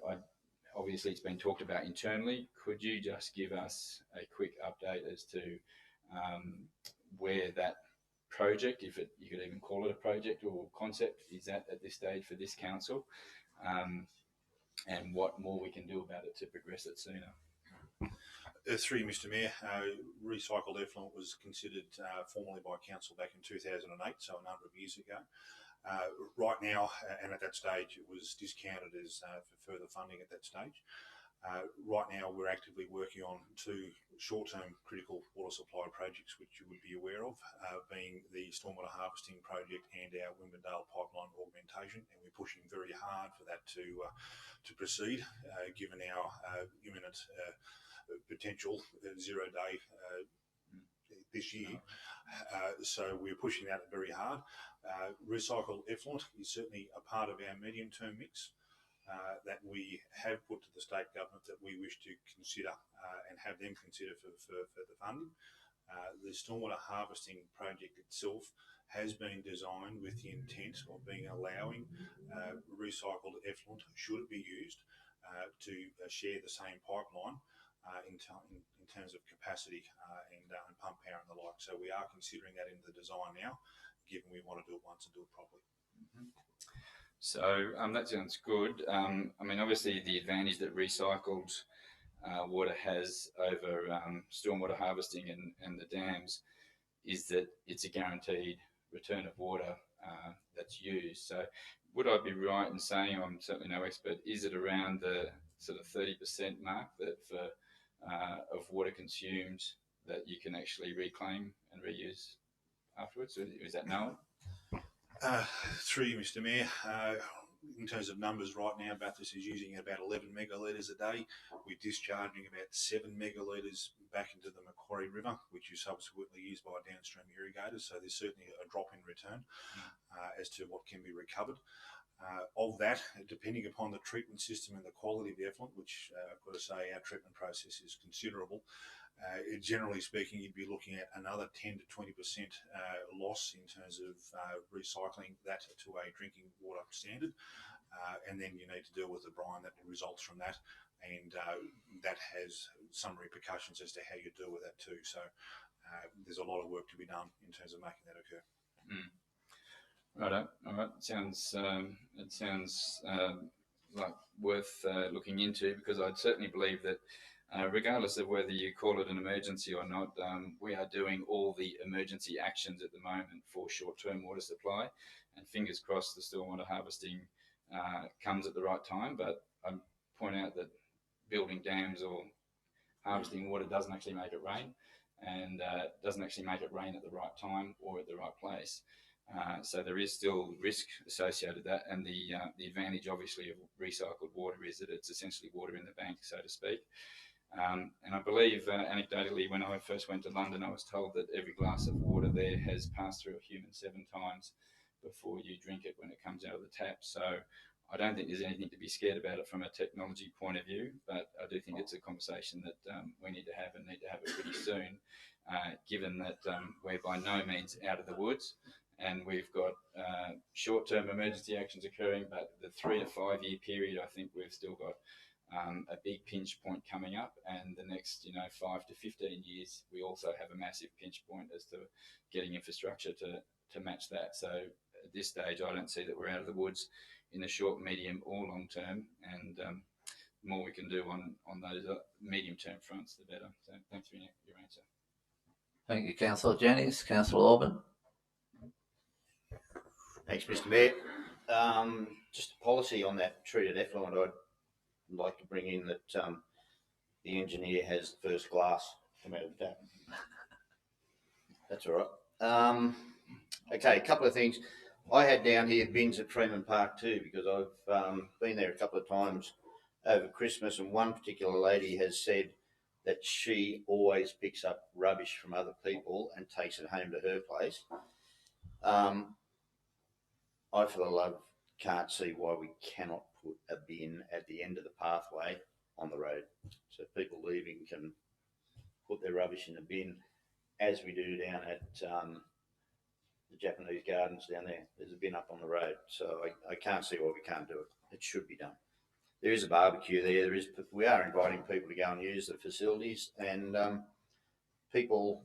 obviously it's been talked about internally. Could you just give us a quick update as to where that project, if you could even call it a project or concept, is at this stage for this council, and what more we can do about it to progress it sooner? Through you, Mr Mayor, recycled effluent was considered formally by council back in 2008, so a number of years ago. Right now, and at that stage, it was discounted as for further funding at that stage. Right now, we're actively working on 2 short-term critical water supply projects, which you would be aware of, being the stormwater harvesting project and our Wimbledale pipeline augmentation, and we're pushing very hard for that to proceed, given our imminent potential 0 day this year. So we're pushing that very hard. Recycled effluent is certainly a part of our medium-term mix that we have put to the state government that we wish to consider and have them consider for the funding. The stormwater harvesting project itself has been designed with the intent of allowing recycled effluent, should it be used, to share the same pipeline in terms of capacity and pump power and the like. So we are considering that in the design now, given we want to do it once and do it properly. So that sounds good. I mean, obviously the advantage that recycled water has over stormwater harvesting and the dams is that it's a guaranteed return of water that's used. So would I be right in saying, I'm certainly no expert, is it around the sort of 30% mark that for of water consumed that you can actually reclaim and reuse afterwards? Is that known? Through you, Mr Mayor, in terms of numbers right now, Bathurst is using about 11 megalitres a day. We're discharging about 7 megalitres back into the Macquarie River, which is subsequently used by downstream irrigators. So there's certainly a drop in return as to what can be recovered. Of that, depending upon the treatment system and the quality of the effluent, which I've got to say our treatment process is considerable, generally speaking, you'd be looking at another 10 to 20% loss in terms of recycling that to a drinking water standard. And then you need to deal with the brine that results from that. And that has some repercussions as to how you deal with that too. So there's a lot of work to be done in terms of making that occur. Righto. All right. It sounds like worth looking into, because I'd certainly believe that regardless of whether you call it an emergency or not, we are doing all the emergency actions at the moment for short-term water supply, and fingers crossed the stormwater harvesting comes at the right time. But I point out that building dams or harvesting water doesn't actually make it rain, and doesn't actually make it rain at the right time or at the right place. So there is still risk associated with that, and the advantage obviously of recycled water is that it's essentially water in the bank, so to speak. And I believe anecdotally, when I first went to London, I was told that every glass of water there has passed through a human 7 times before you drink it when it comes out of the tap. So I don't think there's anything to be scared about it from a technology point of view, but I do think it's a conversation that we need to have, and need to have it pretty soon, given that we're by no means out of the woods. and we've got short-term emergency actions occurring, but the 3 to 5 year period, I think we've still got a big pinch point coming up, and the next 5 to 15 years we also have a massive pinch point as to getting infrastructure to match that. So at this stage I don't see that we're out of the woods in the short, medium or long term, and the more we can do on those medium term fronts the better. So thanks for your answer. Thank you, Councillor Jennings. Councillor Orban. Thanks, Mr. Mayor. Just a policy on that treated effluent, I'd like to bring in that the engineer has the first glass come out of the tap. That's all right. Okay, a couple of things. I had down here bins at Freeman Park too, because I've been there a couple of times over Christmas, and one particular lady has said that she always picks up rubbish from other people and takes it home to her place. I, for the love, can't see why we cannot put a bin at the end of the pathway on the road, so people leaving can put their rubbish in the bin, as we do down at the Japanese gardens down there. There's a bin up on the road, so I can't see why we can't do it. It should be done. There is a barbecue there. We are inviting people to go and use the facilities, and people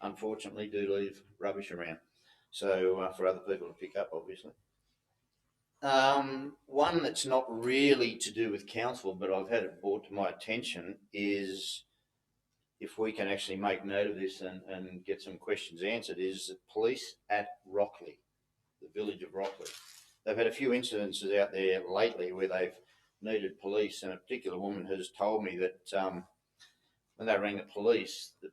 unfortunately do leave rubbish around. So for other people to pick up, obviously. One that's not really to do with council, but I've had it brought to my attention, is if we can actually make note of this and get some questions answered, is the police at Rockley, the village of Rockley. They've had a few incidences out there lately where they've needed police, and a particular woman has told me that when they rang the police, the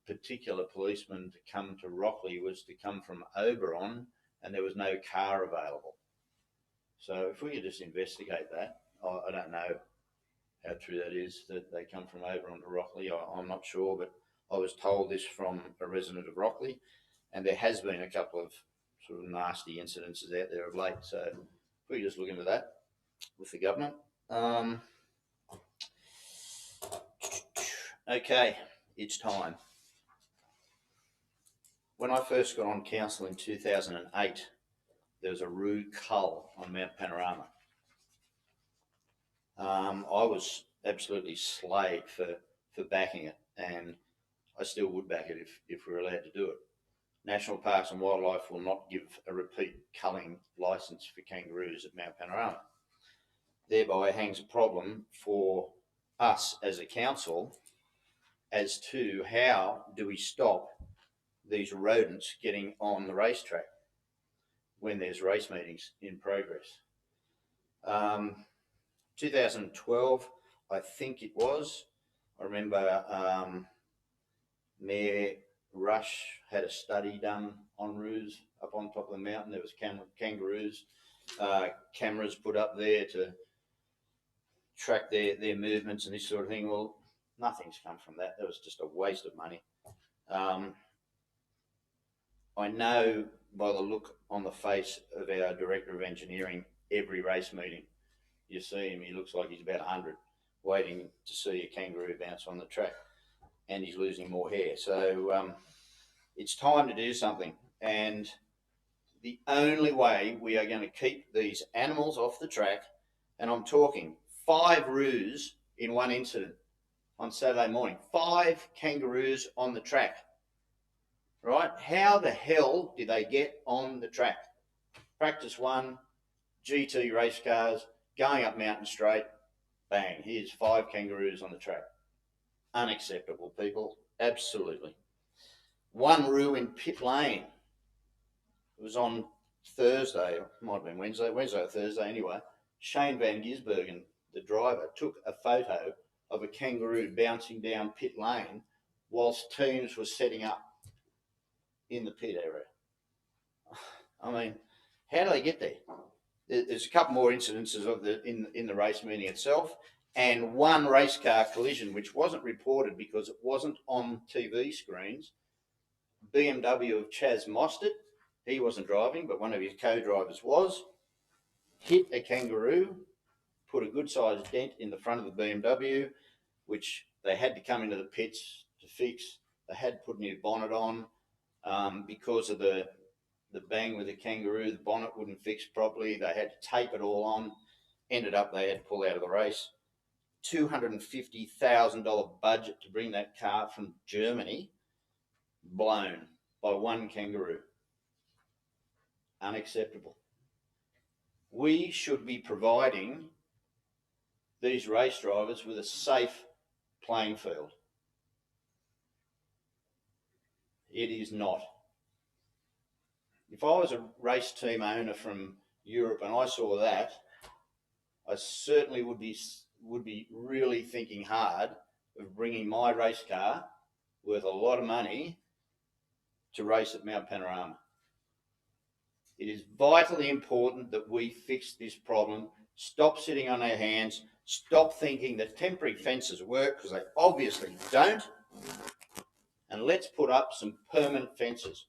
particular policeman to come to Rockley was to come from Oberon, and there was no car available. So if we could just investigate that. I don't know how true that is, that they come from Oberon to Rockley. I'm not sure, but I was told this from a resident of Rockley, and there has been a couple of sort of nasty incidences out there of late. So if we could just look into that with the government. Okay, it's time. When I first got on council in 2008, there was a rude cull on Mount Panorama. I was absolutely slayed for backing it, and I still would back it if we were allowed to do it. National Parks and Wildlife will not give a repeat culling licence for kangaroos at Mount Panorama. Thereby hangs a problem for us as a council as to how do we stop these rodents getting on the racetrack when there's race meetings in progress. 2012, I think it was, I remember Mayor Rush had a study done on roos up on top of the mountain. There was kangaroos, cameras put up there to track their movements and this sort of thing. Well, nothing's come from that. That was just a waste of money. I know by the look on the face of our Director of Engineering, every race meeting, you see him, he looks like he's about 100, waiting to see a kangaroo bounce on the track, and he's losing more hair. So it's time to do something, and the only way we are going to keep these animals off the track, and I'm talking 5 roos in one incident on Saturday morning, 5 kangaroos on the track, right? How the hell did they get on the track? Practice 1, GT race cars, going up Mountain Straight, bang, here's 5 kangaroos on the track. Unacceptable, people, absolutely. 1 roo in Pit Lane. It was on Thursday, it might have been Wednesday or Thursday anyway. Shane Van Gisbergen, the driver, took a photo of a kangaroo bouncing down Pit Lane whilst teams were setting up in the pit area. I mean, how do they get there? There's a couple more incidences of in the race meeting itself, and 1 race car collision which wasn't reported because it wasn't on TV screens. BMW of Chaz Mostert, he wasn't driving, but one of his co-drivers was, hit a kangaroo, put a good sized dent in the front of the BMW, which they had to come into the pits to fix. They had put a new bonnet on because of the the bang with the kangaroo, the bonnet wouldn't fix properly. They had to tape it all on. Ended up they had to pull out of the race. $250,000 budget to bring that car from Germany, blown by one kangaroo. Unacceptable. We should be providing these race drivers with a safe playing field. It is not. If I was a race team owner from Europe and I saw that, I certainly would be really thinking hard of bringing my race car worth a lot of money to race at Mount Panorama. It is vitally important that we fix this problem. Stop sitting on our hands. Stop thinking that temporary fences work, because they obviously don't. And let's put up some permanent fences.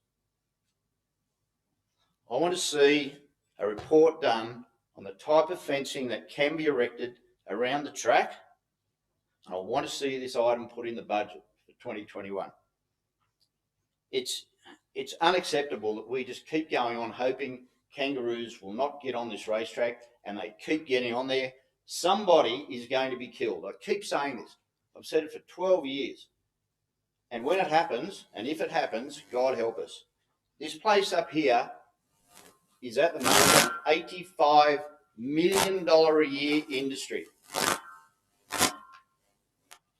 I want to see a report done on the type of fencing that can be erected around the track. And I want to see this item put in the budget for 2021. It's unacceptable that we just keep going on hoping kangaroos will not get on this racetrack, and they keep getting on there. Somebody is going to be killed. I keep saying this. I've said it for 12 years. And when it happens, and if it happens, God help us. This place up here is at the moment $85 million a year industry.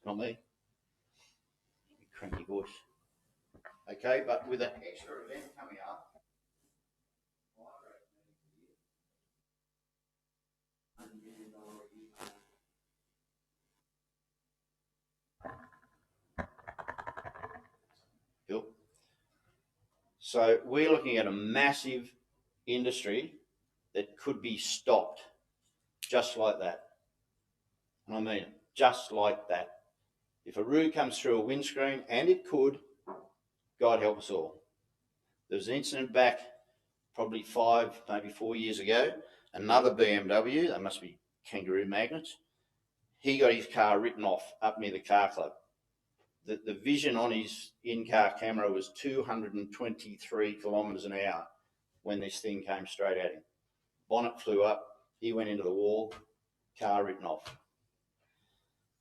Not me. Cranky voice. Okay, but with an extra event coming up, Bill. So we're looking at a massive industry that could be stopped just like that. And I mean it, just like that. If a roo comes through a windscreen, and it could, God help us all. There was an incident back probably 5, maybe 4 years ago. Another BMW, they must be kangaroo magnets, he got his car written off up near the car club. The vision on his in-car camera was 223 kilometres an hour when this thing came straight at him. Bonnet flew up, he went into the wall, car written off.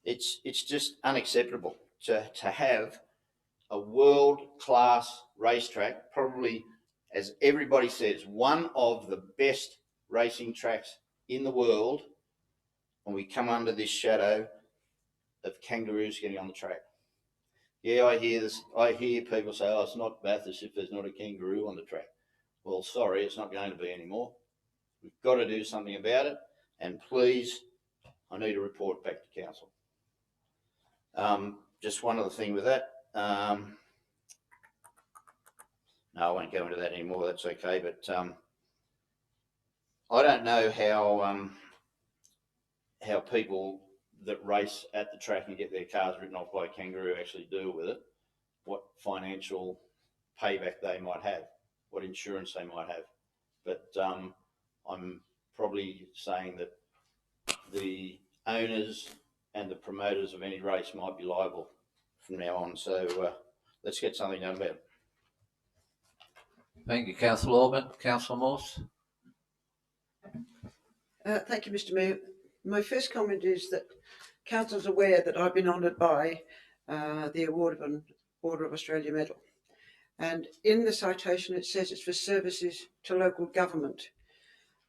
It's just unacceptable to have a world-class racetrack, probably, as everybody says, one of the best racing tracks in the world, and we come under this shadow of kangaroos getting on the track. Yeah, I hear this. I hear people say, oh, it's not Bathurst if there's not a kangaroo on the track. Well, sorry, it's not going to be anymore. We've got to do something about it, and please, I need a report back to council. Just one other thing with that. No, I won't go into that anymore. That's okay. But I don't know how people that race at the track and get their cars written off by a kangaroo actually deal with it. What financial payback they might have, what insurance they might have. But I'm probably saying that the owners and the promoters of any race might be liable from now on. So let's get something done about it. Thank you, Councillor Orban. Councillor Morse. Thank you, Mr. Mayor. My first comment is that Council's aware that I've been honoured by the award of an Order of Australia medal. And in the citation it says it's for services to local government.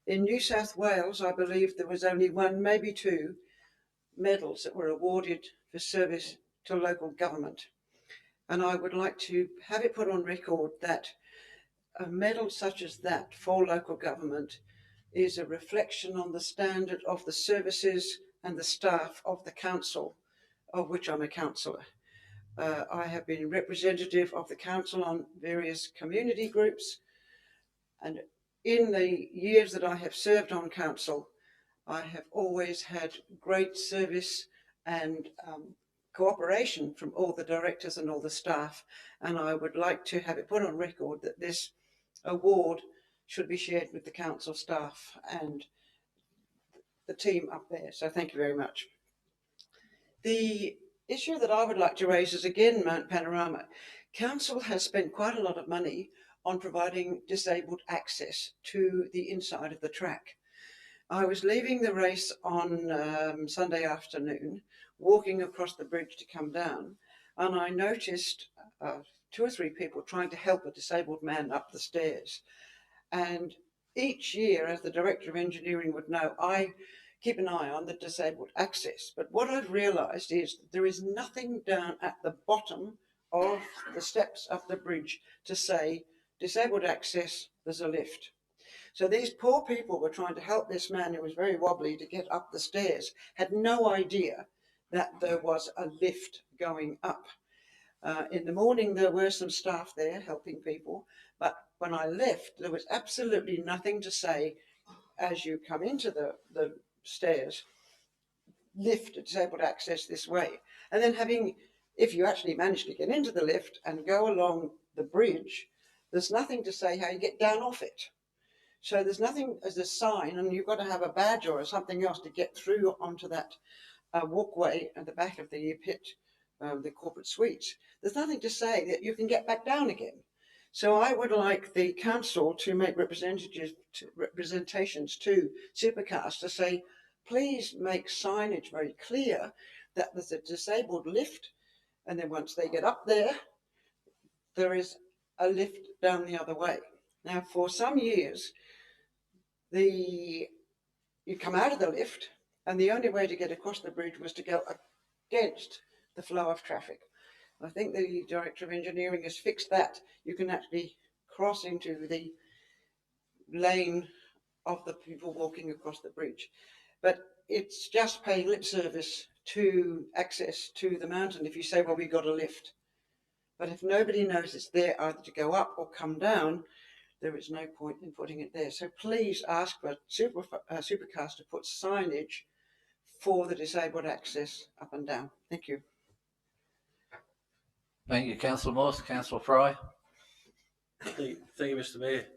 In New South Wales, I believe there was only one, maybe two, medals that were awarded for service to local government. And I would like to have it put on record that a medal such as that for local government is a reflection on the standard of the services and the staff of the council, of which I'm a councillor. I have been representative of the council on various community groups, and in the years that I have served on council, I have always had great service and cooperation from all the directors and all the staff, and I would like to have it put on record that this award should be shared with the council staff and the team up there. So thank you very much. The issue that I would like to raise is again Mount Panorama. Council has spent quite a lot of money on providing disabled access to the inside of the track. I was leaving the race on Sunday afternoon, walking across the bridge to come down, and I noticed 2 or 3 people trying to help a disabled man up the stairs. And each year, as the Director of Engineering would know, I keep an eye on the disabled access. But what I've realised is that there is nothing down at the bottom of the steps up the bridge to say, disabled access, there's a lift. So these poor people were trying to help this man who was very wobbly to get up the stairs, had no idea that there was a lift going up. In the morning, there were some staff there helping people, but when I left, there was absolutely nothing to say as you come into the stairs, lift disabled access this way. And then if you actually manage to get into the lift and go along the bridge, there's nothing to say how you get down off it. So there's nothing as a sign, and you've got to have a badge or something else to get through onto that walkway at the back of the pit, the corporate suites. There's nothing to say that you can get back down again. So I would like the council to make representations to Supercast to say, please make signage very clear that there's a disabled lift, and then once they get up there, there is a lift down the other way. Now, for some years, you come out of the lift, and the only way to get across the bridge was to go against the flow of traffic. I think the Director of Engineering has fixed that. You can actually cross into the lane of the people walking across the bridge. But it's just paying lip service to access to the mountain if you say, well, we got a lift. But if nobody knows it's there either to go up or come down, there is no point in putting it there. So please ask for Supercast to put signage for the disabled access up and down. Thank you. Thank you, Councillor Morse. Councillor Fry. Thank you, Mr. Mayor.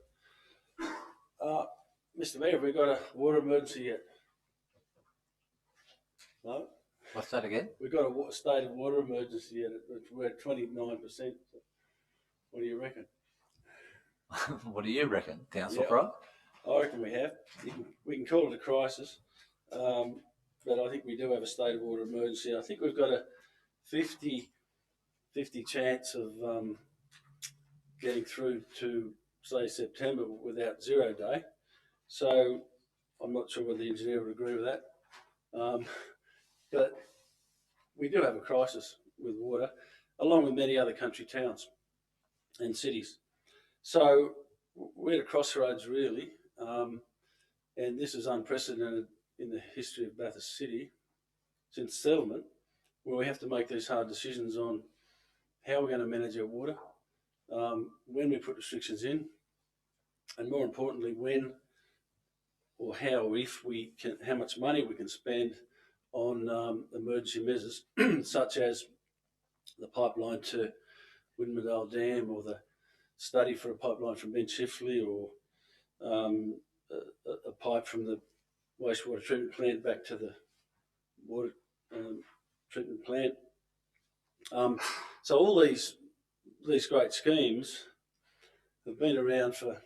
Mr. Mayor, have we got a water emergency yet? No? What's that again? We've got a state of water emergency yet. We're at 29%. What do you reckon? What do you reckon, Councillor Yeah, Fry? I reckon we have. We can call it a crisis, but I think we do have a state of water emergency. I think we've got a 50 chance of getting through to, say, September without 0 day. So I'm not sure whether the engineer would agree with that. But we do have a crisis with water, along with many other country towns and cities. So we're at a crossroads, really, and this is unprecedented in the history of Bathurst City since settlement, where we have to make these hard decisions on how we're going to manage our water, when we put restrictions in, and more importantly, when or how, or if we can, how much money we can spend on emergency measures, such as the pipeline to Windmerdale Dam, or the study for a pipeline from Ben Chifley, or a pipe from the wastewater treatment plant back to the water treatment plant. So all these great schemes have been around for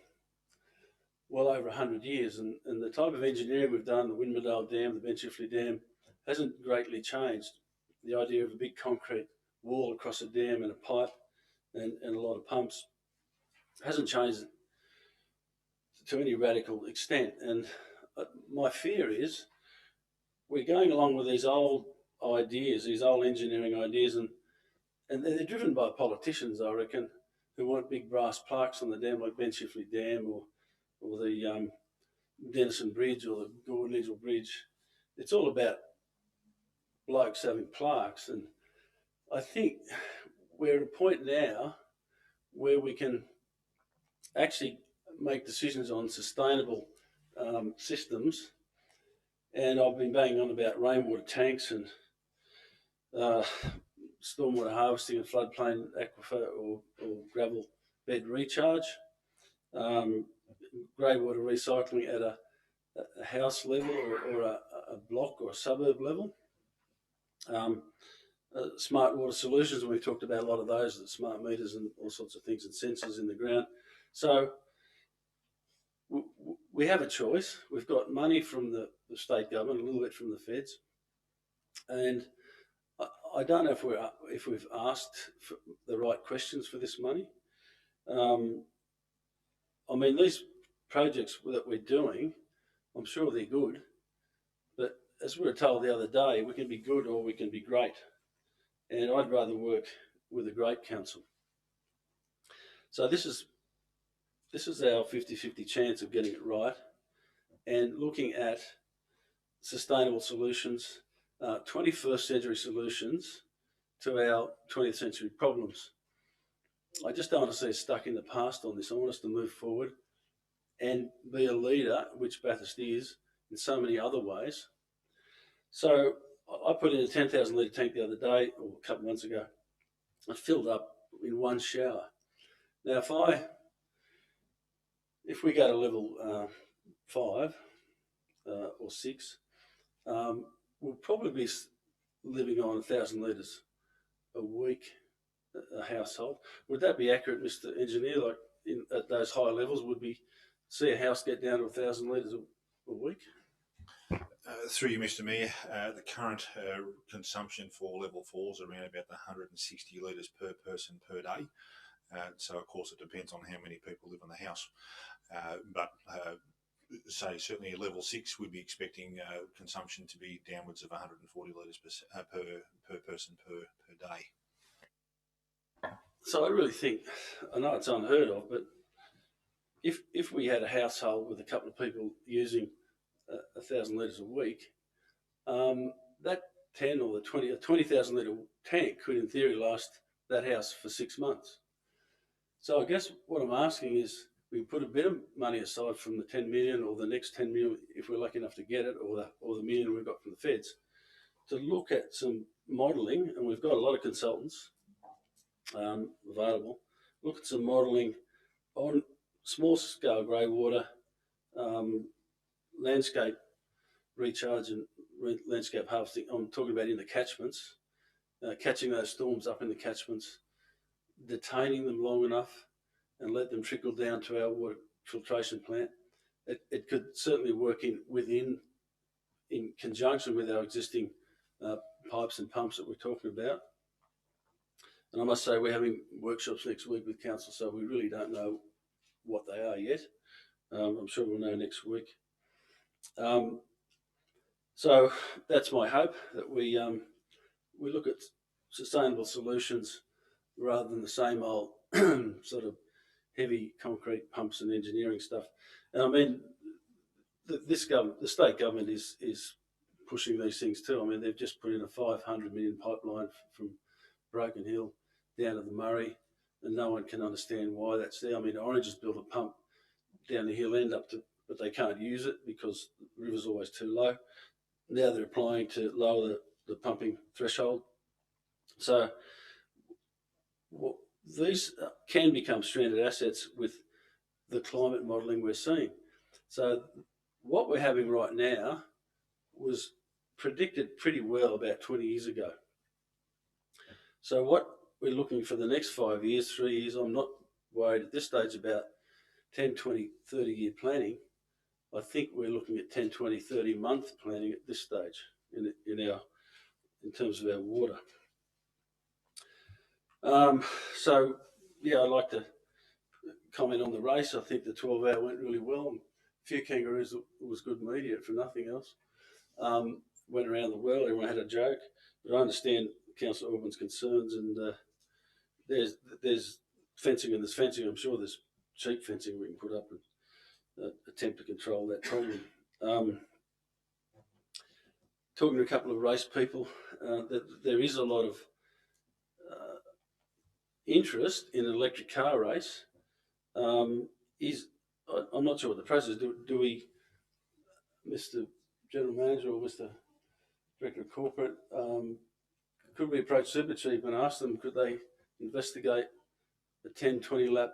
well over 100 years, and the type of engineering we've done, the Windmerdale Dam, the Ben Chifley Dam, hasn't greatly changed. The idea of a big concrete wall across a dam and a pipe and a lot of pumps hasn't changed to any radical extent. And my fear is we're going along with these old ideas, these old engineering ideas, and they're driven by politicians, I reckon, who want big brass plaques on the dam like Ben Chifley Dam or the Denison Bridge or the Gordon Eagle Bridge. It's all about blokes having plaques, and I think we're at a point now where we can actually make decisions on sustainable systems. And I've been banging on about rainwater tanks and stormwater harvesting and floodplain aquifer or gravel bed recharge, grey water recycling at a house level or a block or a suburb level. Smart water solutions, and we've talked about a lot of those, the smart meters and all sorts of things, and sensors in the ground. So we have a choice. We've got money from the state government, a little bit from the feds, and I don't know if we've asked for the right questions for this money. I mean, these projects that we're doing, I'm sure they're good, but as we were told the other day, we can be good or we can be great, and I'd rather work with a great council. So this is our 50-50 chance of getting it right, and looking at sustainable solutions, 21st century solutions to our 20th century problems. I just don't want to see us stuck in the past on this. I want us to move forward and be a leader, which Bathurst is in so many other ways. So I put in a 10,000 litre tank the other day, or a couple of months ago. I filled up in one shower. Now, if we go to level 5 or 6, we'll probably be living on 1,000 litres a week, a household. Would that be accurate, Mr. Engineer? Like at those high levels, would we see a house get down to 1,000 litres a week? Through you, Mr. Mayor, the current consumption for level 4 is around about 160 litres per person per day. So, of course, it depends on how many people live in the house. But say certainly at level 6, we'd be expecting consumption to be downwards of 140 litres per person per day. So I really think, I know it's unheard of, but if we had a household with a couple of people using 1,000 litres a week, that 10 or the 20,000 litre tank could in theory last that house for 6 months. So I guess what I'm asking is we put a bit of money aside from the 10 million or the next 10 million, if we're lucky enough to get it, or the million we've got from the feds, to look at some modelling, and we've got a lot of consultants available, look at some modelling on small scale grey water, landscape recharge and landscape harvesting. I'm talking about in the catchments, catching those storms up in the catchments, detaining them long enough and let them trickle down to our water filtration plant. It could certainly work in conjunction with our existing pipes and pumps that we're talking about. And I must say we're having workshops next week with council, so we really don't know what they are yet. I'm sure we'll know next week. So that's my hope, that we look at sustainable solutions rather than the same old sort of heavy concrete pumps and engineering stuff. And I mean, the state government is pushing these things too. I mean, they've just put in a 500 million pipeline from Broken Hill down to the Murray, and no one can understand why that's there. I mean, Orange has built a pump down the hill end but they can't use it because the river's always too low. Now they're applying to lower the pumping threshold. So these can become stranded assets with the climate modelling we're seeing. So what we're having right now was predicted pretty well about 20 years ago. So what we're looking for the next 5 years, 3 years, I'm not worried at this stage about 10, 20, 30-year planning. I think we're looking at 10, 20, 30-month planning at this stage in terms of our water. So, yeah, I'd like to comment on the race. I think the 12-hour went really well. A few kangaroos was good media, for nothing else. Went around the world, everyone had a joke. But I understand Councillor Orban's concerns, and there's fencing and there's fencing. I'm sure there's cheap fencing we can put up and attempt to control that problem. Talking to a couple of race people, there is a lot of interest in an electric car race. I'm not sure what the process is. Do we, Mr. General Manager or Mr. Director of Corporate, could we approach Supercheap and ask them, could they investigate a 10, 20 lap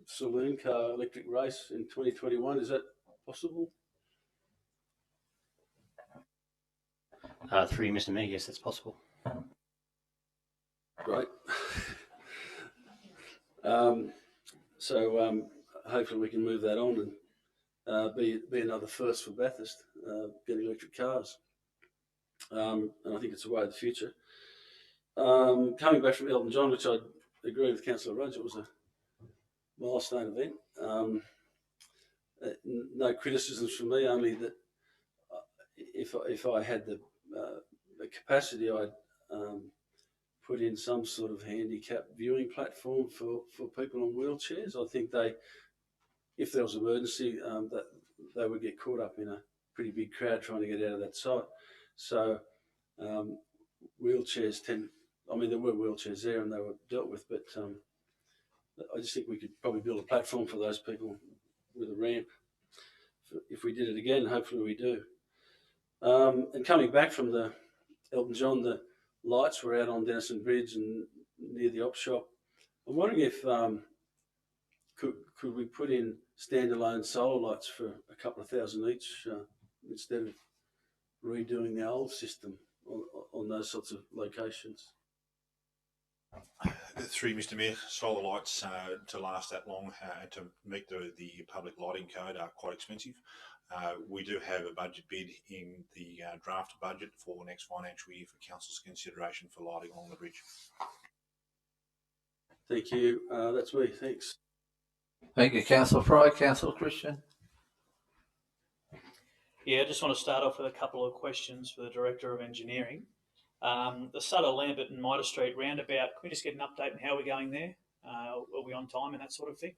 saloon car electric race in 2021? Is that possible? Through you, Mr. Mayor, yes, that's possible. Great. So hopefully we can move that on and be another first for Bathurst, get electric cars. And I think it's the way of the future. Coming back from Elton John, which I agree with Councillor Rudge, it was a milestone event. No criticisms from me, only that if I had the capacity, I'd put in some sort of handicap viewing platform for people on wheelchairs. I think if there was an emergency, that they would get caught up in a pretty big crowd trying to get out of that site. So wheelchairs there were wheelchairs there and they were dealt with, but I just think we could probably build a platform for those people with a ramp. If we did it again, hopefully we do. And coming back from the Elton John, the lights were out on Denison Bridge and near the op shop. I'm wondering if could we put in standalone solar lights for a couple of thousand each instead of redoing the old system on those sorts of locations. Through Mr Mayor, solar lights to last that long and to meet the public lighting code are quite expensive. We do have a budget bid in the draft budget for next financial year for Council's consideration for lighting along the bridge. Thank you. That's me. Thanks. Thank you, Councillor Fry. Councillor Christian. Yeah, I just want to start off with a couple of questions for the Director of Engineering. The Sutter, Lambert and Mitre Street roundabout, can we just get an update on how we're going there? Are we on time and that sort of thing?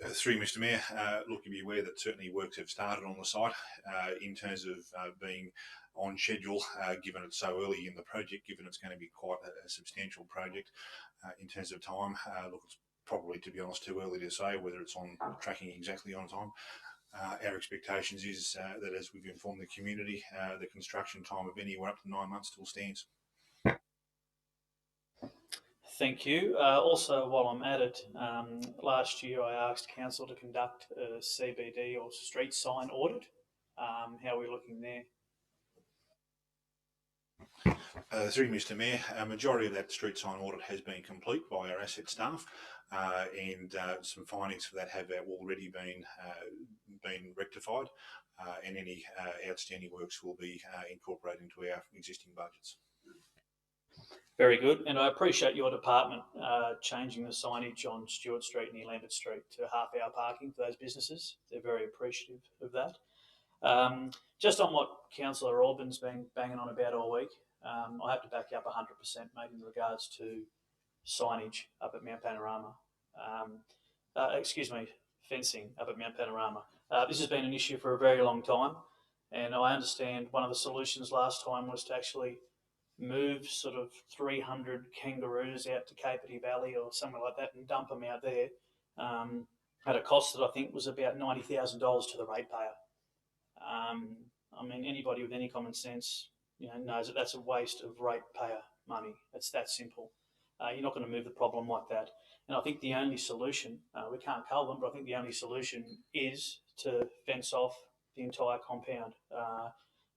Through Mr Mayor, look, you'll be aware that certainly works have started on the site in terms of being on schedule, given it's so early in the project, given it's going to be quite a substantial project in terms of time. Look, it's probably, to be honest, too early to say whether it's on tracking exactly on time. Our expectations is that as we've informed the community, the construction time of anywhere up to 9 months still stands. Thank you. Also, while I'm at it, last year I asked Council to conduct a CBD or street sign audit. How are we looking there? Through Mr Mayor, a majority of that street sign audit has been complete by our asset staff, and some findings for that have already been rectified, and any outstanding works will be incorporated into our existing budgets. Very good, and I appreciate your department changing the signage on Stewart Street near Lambert Street to half-hour parking for those businesses. They're very appreciative of that. Just on what Councillor Albin's been banging on about all week, I have to back you up 100%, mate, in regards to signage up at Mount Panorama. Fencing up at Mount Panorama. This has been an issue for a very long time, and I understand one of the solutions last time was to actually move sort of 300 kangaroos out to Capity Valley or somewhere like that and dump them out there at a cost that I think was about $90,000 to the ratepayer. I mean, anybody with any common sense, knows that that's a waste of ratepayer money. It's that simple. You're not going to move the problem like that. And I think the only solution, we can't cull them, but I think the only solution is to fence off the entire compound,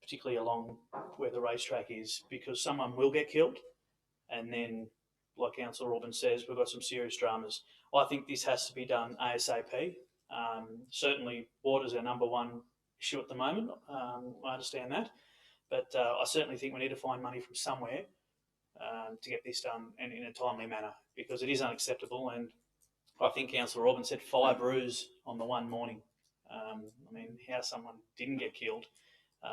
particularly along where the racetrack is, because someone will get killed. And then, like Councillor Albin says, we've got some serious dramas. I think this has to be done ASAP. Certainly, water's our number one issue at the moment. I understand that. But I certainly think we need to find money from somewhere to get this done and in a timely manner, because it is unacceptable. And I think Councillor Albin said 5 roos on the one morning. I mean, how someone didn't get killed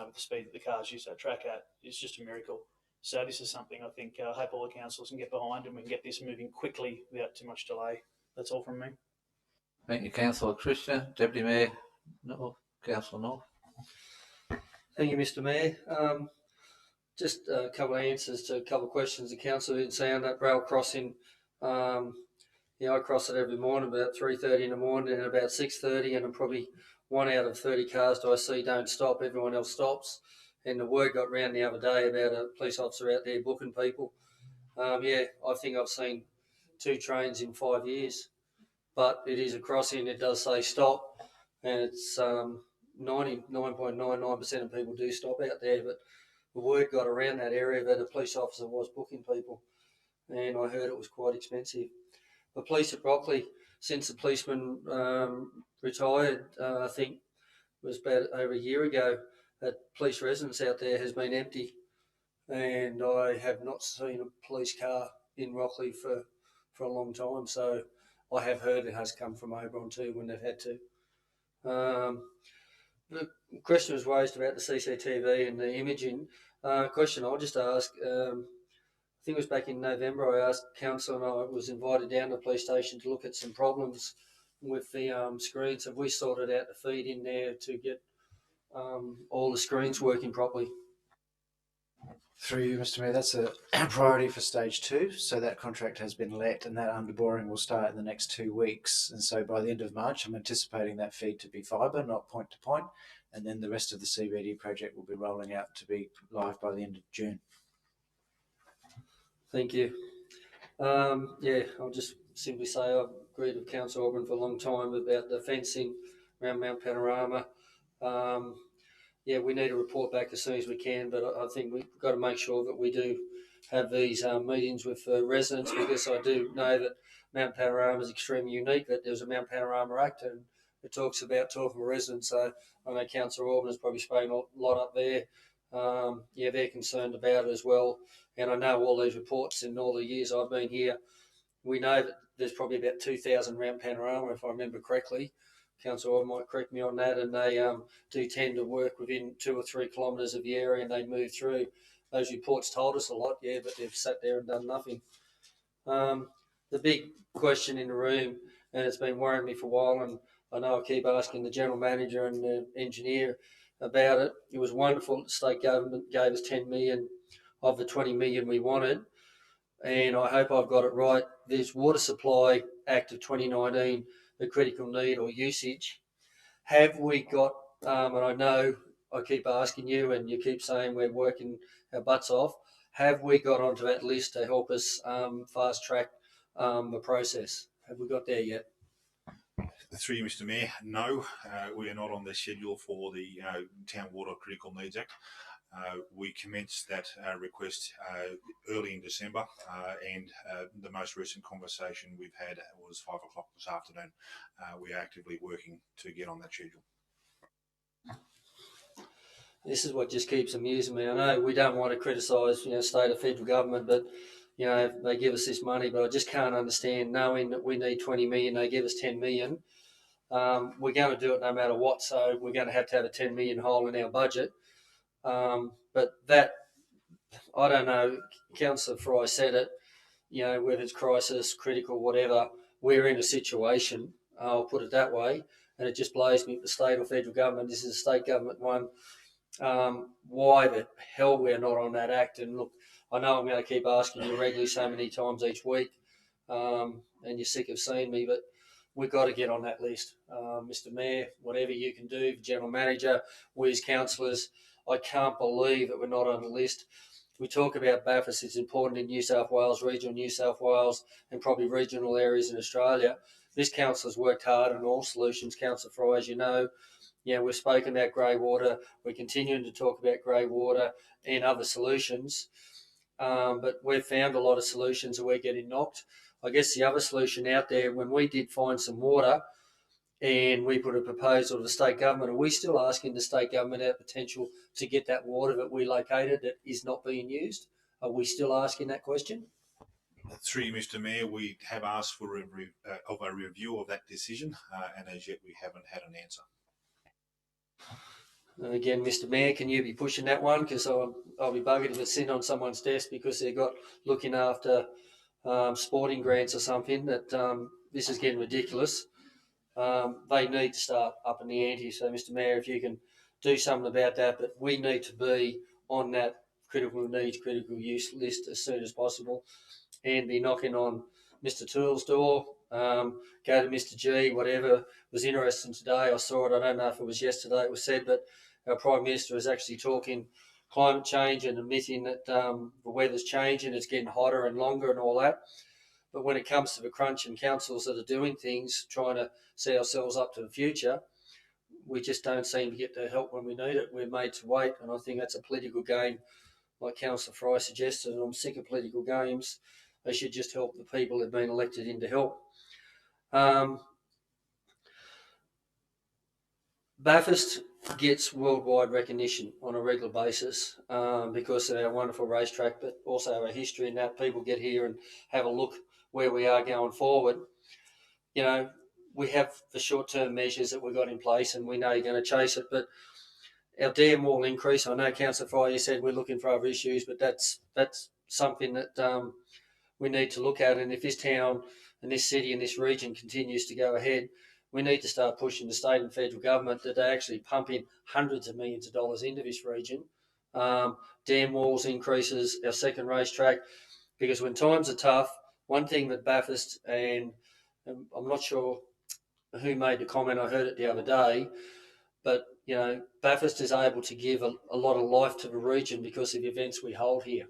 with the speed that the cars used that track at is just a miracle. So this is something I think I hope all the councils can get behind and we can get this moving quickly without too much delay. That's all from me. Thank you, Councillor Christian. Deputy Mayor North, Councillor North. Thank you, Mr Mayor. Just a couple of answers to a couple of questions the council didn't sound. That rail crossing, I cross it every morning about 3:30 in the morning and about 6:30, and I'm probably 1 out of 30 cars do I see don't stop. Everyone else stops. And the word got round the other day about a police officer out there booking people. I think I've seen 2 trains in 5 years, but it is a crossing. It does say stop, and it's 99.99% of people do stop out there, but the word got around that area that a police officer was booking people, and I heard it was quite expensive. the police at Brockley, since the policeman retired, I think it was about over a year ago, that police residence out there has been empty, and I have not seen a police car in Rockley for a long time. So I have heard it has come from Oberon too when they've had to. The question was raised about the CCTV and the imaging. Question I'll just ask. I think it was back in November. I asked council, and I was invited down to the police station to look at some problems with the screens. Have we sorted out the feed in there to get all the screens working properly? Through you, Mr. Mayor, that's a priority for stage 2. So that contract has been let, and that underboring will start in the next 2 weeks. And so by the end of March, I'm anticipating that feed to be fibre, not point to point. And then the rest of the CBD project will be rolling out to be live by the end of June. Thank you. Yeah, I'll just simply say I've agreed with Councillor Auburn for a long time about the fencing around Mount Panorama. Yeah, we need a report back as soon as we can, but I think we've got to make sure that we do have these meetings with residents, because I do know that Mount Panorama is extremely unique, that there's a Mount Panorama Act and it talks about talking to residents. So I know Councillor Auburn has probably spoken a lot up there. Yeah, they're concerned about it as well. And I know all these reports in all the years I've been here, we know that there's probably about 2,000 around Panorama, if I remember correctly. Council might correct me on that, and they do tend to work within 2 or 3 kilometres of the area, and they move through. Those reports told us a lot, yeah, but they've sat there and done nothing. The big question in the room, and it's been worrying me for a while, and I know I keep asking the general manager and the engineer about it. It was wonderful that the state government gave us 10 million of the 20 million we wanted, and I hope I've got it right. There's Water Supply Act of 2019, the critical need or usage. Have we got, and I know I keep asking you and you keep saying we're working our butts off, have we got onto that list to help us fast track the process? Have we got there yet? Through you, Mr. Mayor, no, we are not on the schedule for the Town Water Critical Needs Act. We commenced that request early in December, and the most recent conversation we've had was 5 o'clock this afternoon. We are actively working to get on that schedule. This is what just keeps amusing me. I know we don't want to criticise, state or federal government, but they give us this money, but I just can't understand, knowing that we need 20 million, they give us 10 million. We're going to do it no matter what, so we're going to have a 10 million hole in our budget. But that, I don't know, Councillor Fry said it, whether it's crisis, critical, whatever, we're in a situation, I'll put it that way, and it just blows me, the state or federal government, this is a state government one, why the hell we're not on that act. And look, I know I'm going to keep asking you regularly so many times each week, and you're sick of seeing me, but we've got to get on that list. Mr. Mayor, whatever you can do, General Manager, we as councillors, I can't believe that we're not on the list. We talk about Bathurst, it's important in New South Wales, regional New South Wales, and probably regional areas in Australia. This council's worked hard on all solutions. Councillor Fry, as you know, we've spoken about grey water. We're continuing to talk about grey water and other solutions. But we've found a lot of solutions that we're getting knocked. I guess the other solution out there, when we did find some water and we put a proposal to the state government, are we still asking the state government our potential to get that water that we located that is not being used? Are we still asking that question? Through you, Mr. Mayor, we have asked for a review of that decision, and as yet we haven't had an answer. Again, Mr. Mayor, can you be pushing that one? Because I'll be buggered if it's sitting on someone's desk because they've got looking after sporting grants or something. That this is getting ridiculous. They need to start up in the ante. So, Mr. Mayor, if you can do something about that, but we need to be on that critical needs, critical use list as soon as possible, and be knocking on Mr. Toole's door. Go to Mr. G, whatever was interesting today. I saw it. I don't know if it was yesterday. It was said, but our Prime Minister is actually talking climate change and admitting that the weather's changing, it's getting hotter and longer and all that. But when it comes to the crunch and councils that are doing things, trying to set ourselves up to the future, we just don't seem to get the help when we need it. We're made to wait, and I think that's a political game, like Councillor Fry suggested, and I'm sick of political games. They should just help the people that have been elected in to help. Bathurst gets worldwide recognition on a regular basis because of our wonderful racetrack, but also our history, and that people get here and have a look where we are going forward. You know, we have the short-term measures that we've got in place, and we know you're going to chase it, but our dam wall increase, I know Councillor Fry, you said we're looking for other issues, but that's something that we need to look at. And if this town and this city and this region continues to go ahead, we need to start pushing the state and federal government that they actually pump in hundreds of millions of dollars into this region. Dam walls increases, our second racetrack, because when times are tough, one thing that Bathurst, and I'm not sure who made the comment, I heard it the other day, but you know, Bathurst is able to give a lot of life to the region because of the events we hold here.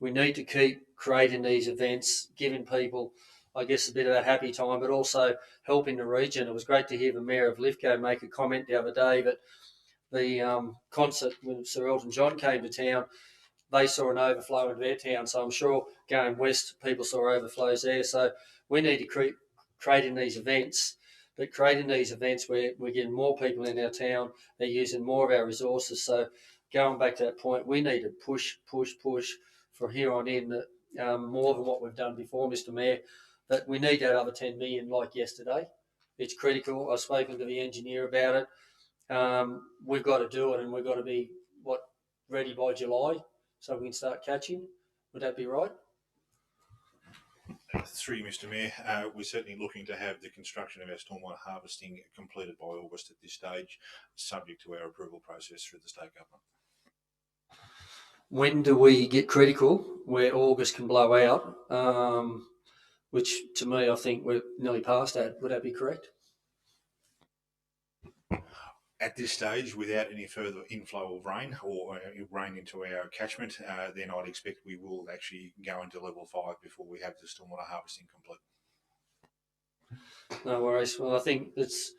We need to keep creating these events, giving people, I guess, a bit of a happy time, but also helping the region. It was great to hear the Mayor of Lithgow make a comment the other day that the concert when Sir Elton John came to town, they saw an overflow in their town. So I'm sure going west, people saw overflows there. So we need to keep creating these events, but creating these events where we're getting more people in our town, they're using more of our resources. So going back to that point, we need to push from here on in more than what we've done before, Mr Mayor, that we need that other 10 million like yesterday. It's critical. I've spoken to the engineer about it. We've got to do it, and we've got to be ready by July so we can start catching. Would that be right? Through you, Mr Mayor, we're certainly looking to have the construction of our stormwater harvesting completed by August at this stage, subject to our approval process through the state government. When do we get critical where August can blow out? Which to me, I think we're nearly past that. Would that be correct? At this stage, without any further inflow of rain or rain into our catchment, then I'd expect we will actually go into level 5 before we have the stormwater harvesting complete. No worries. Well, I think it's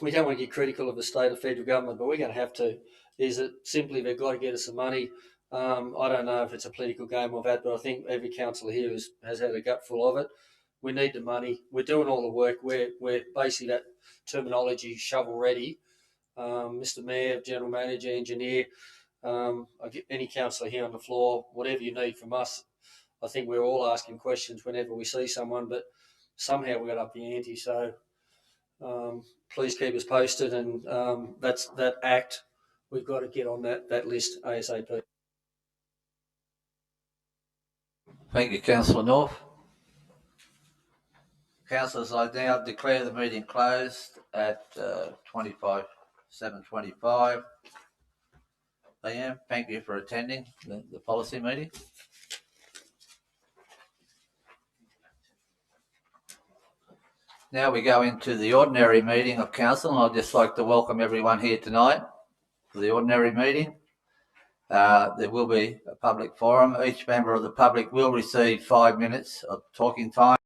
we don't want to get critical of the state or federal government, but we're going to have to. Is it simply they've got to get us some money? I don't know if it's a political game or that, but I think every councillor here has had a gutful of it. We need the money. We're doing all the work. We're basically that terminology shovel ready. Mr Mayor, General Manager, Engineer, I get any councillor here on the floor, whatever you need from us. I think we're all asking questions whenever we see someone, but somehow we got up the ante. So please keep us posted, and that's that act. We've got to get on that list ASAP. Thank you, Councillor North. Councillors, I now declare the meeting closed at 7:25 p.m. Thank you for attending the policy meeting. Now we go into the ordinary meeting of council, and I'd just like to welcome everyone here tonight for the ordinary meeting. There will be a public forum. Each member of the public will receive 5 minutes of talking time.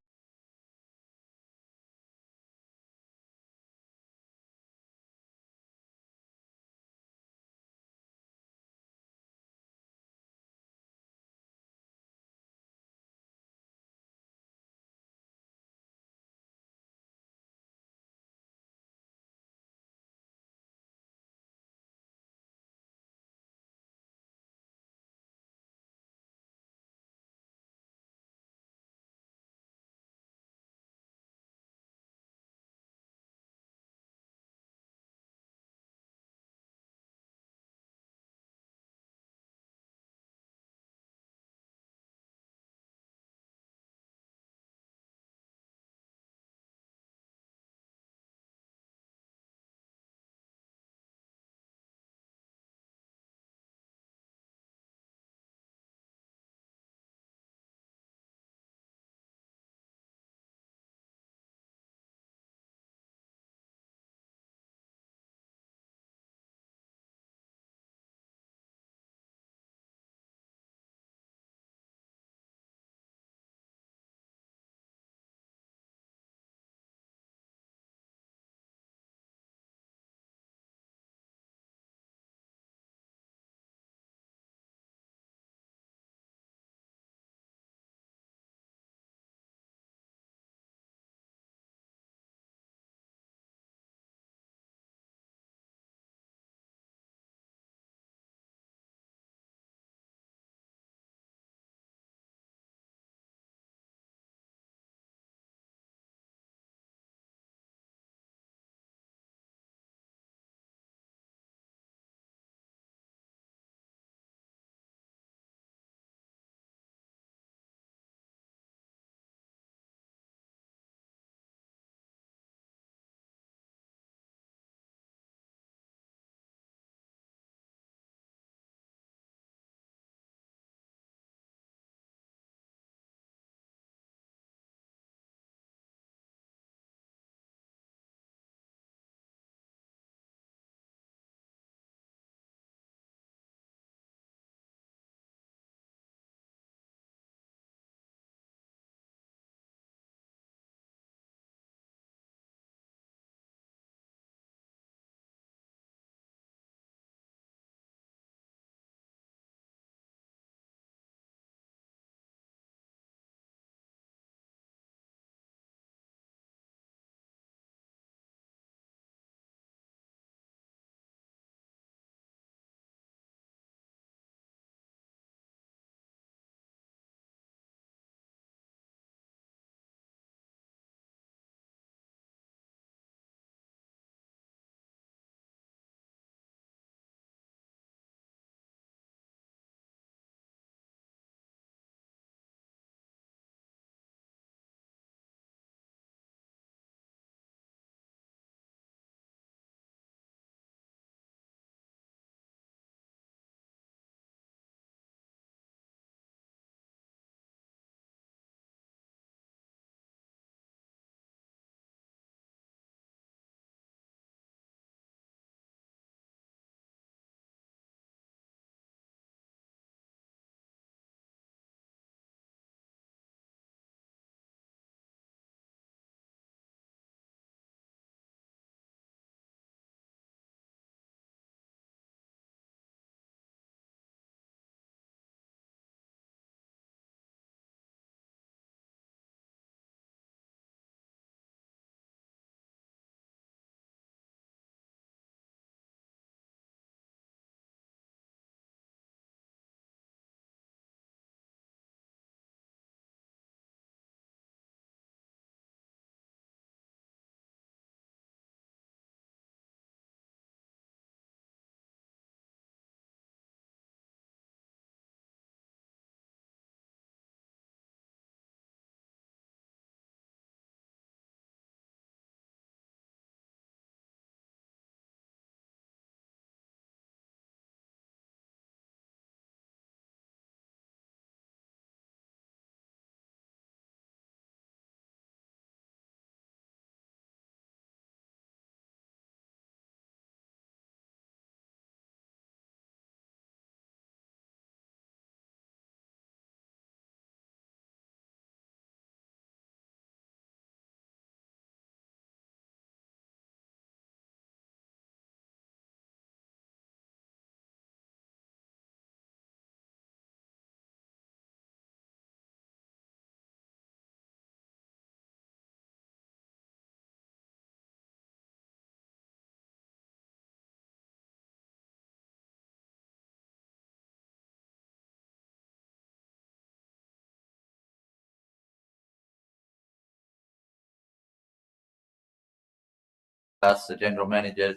ask the General Manager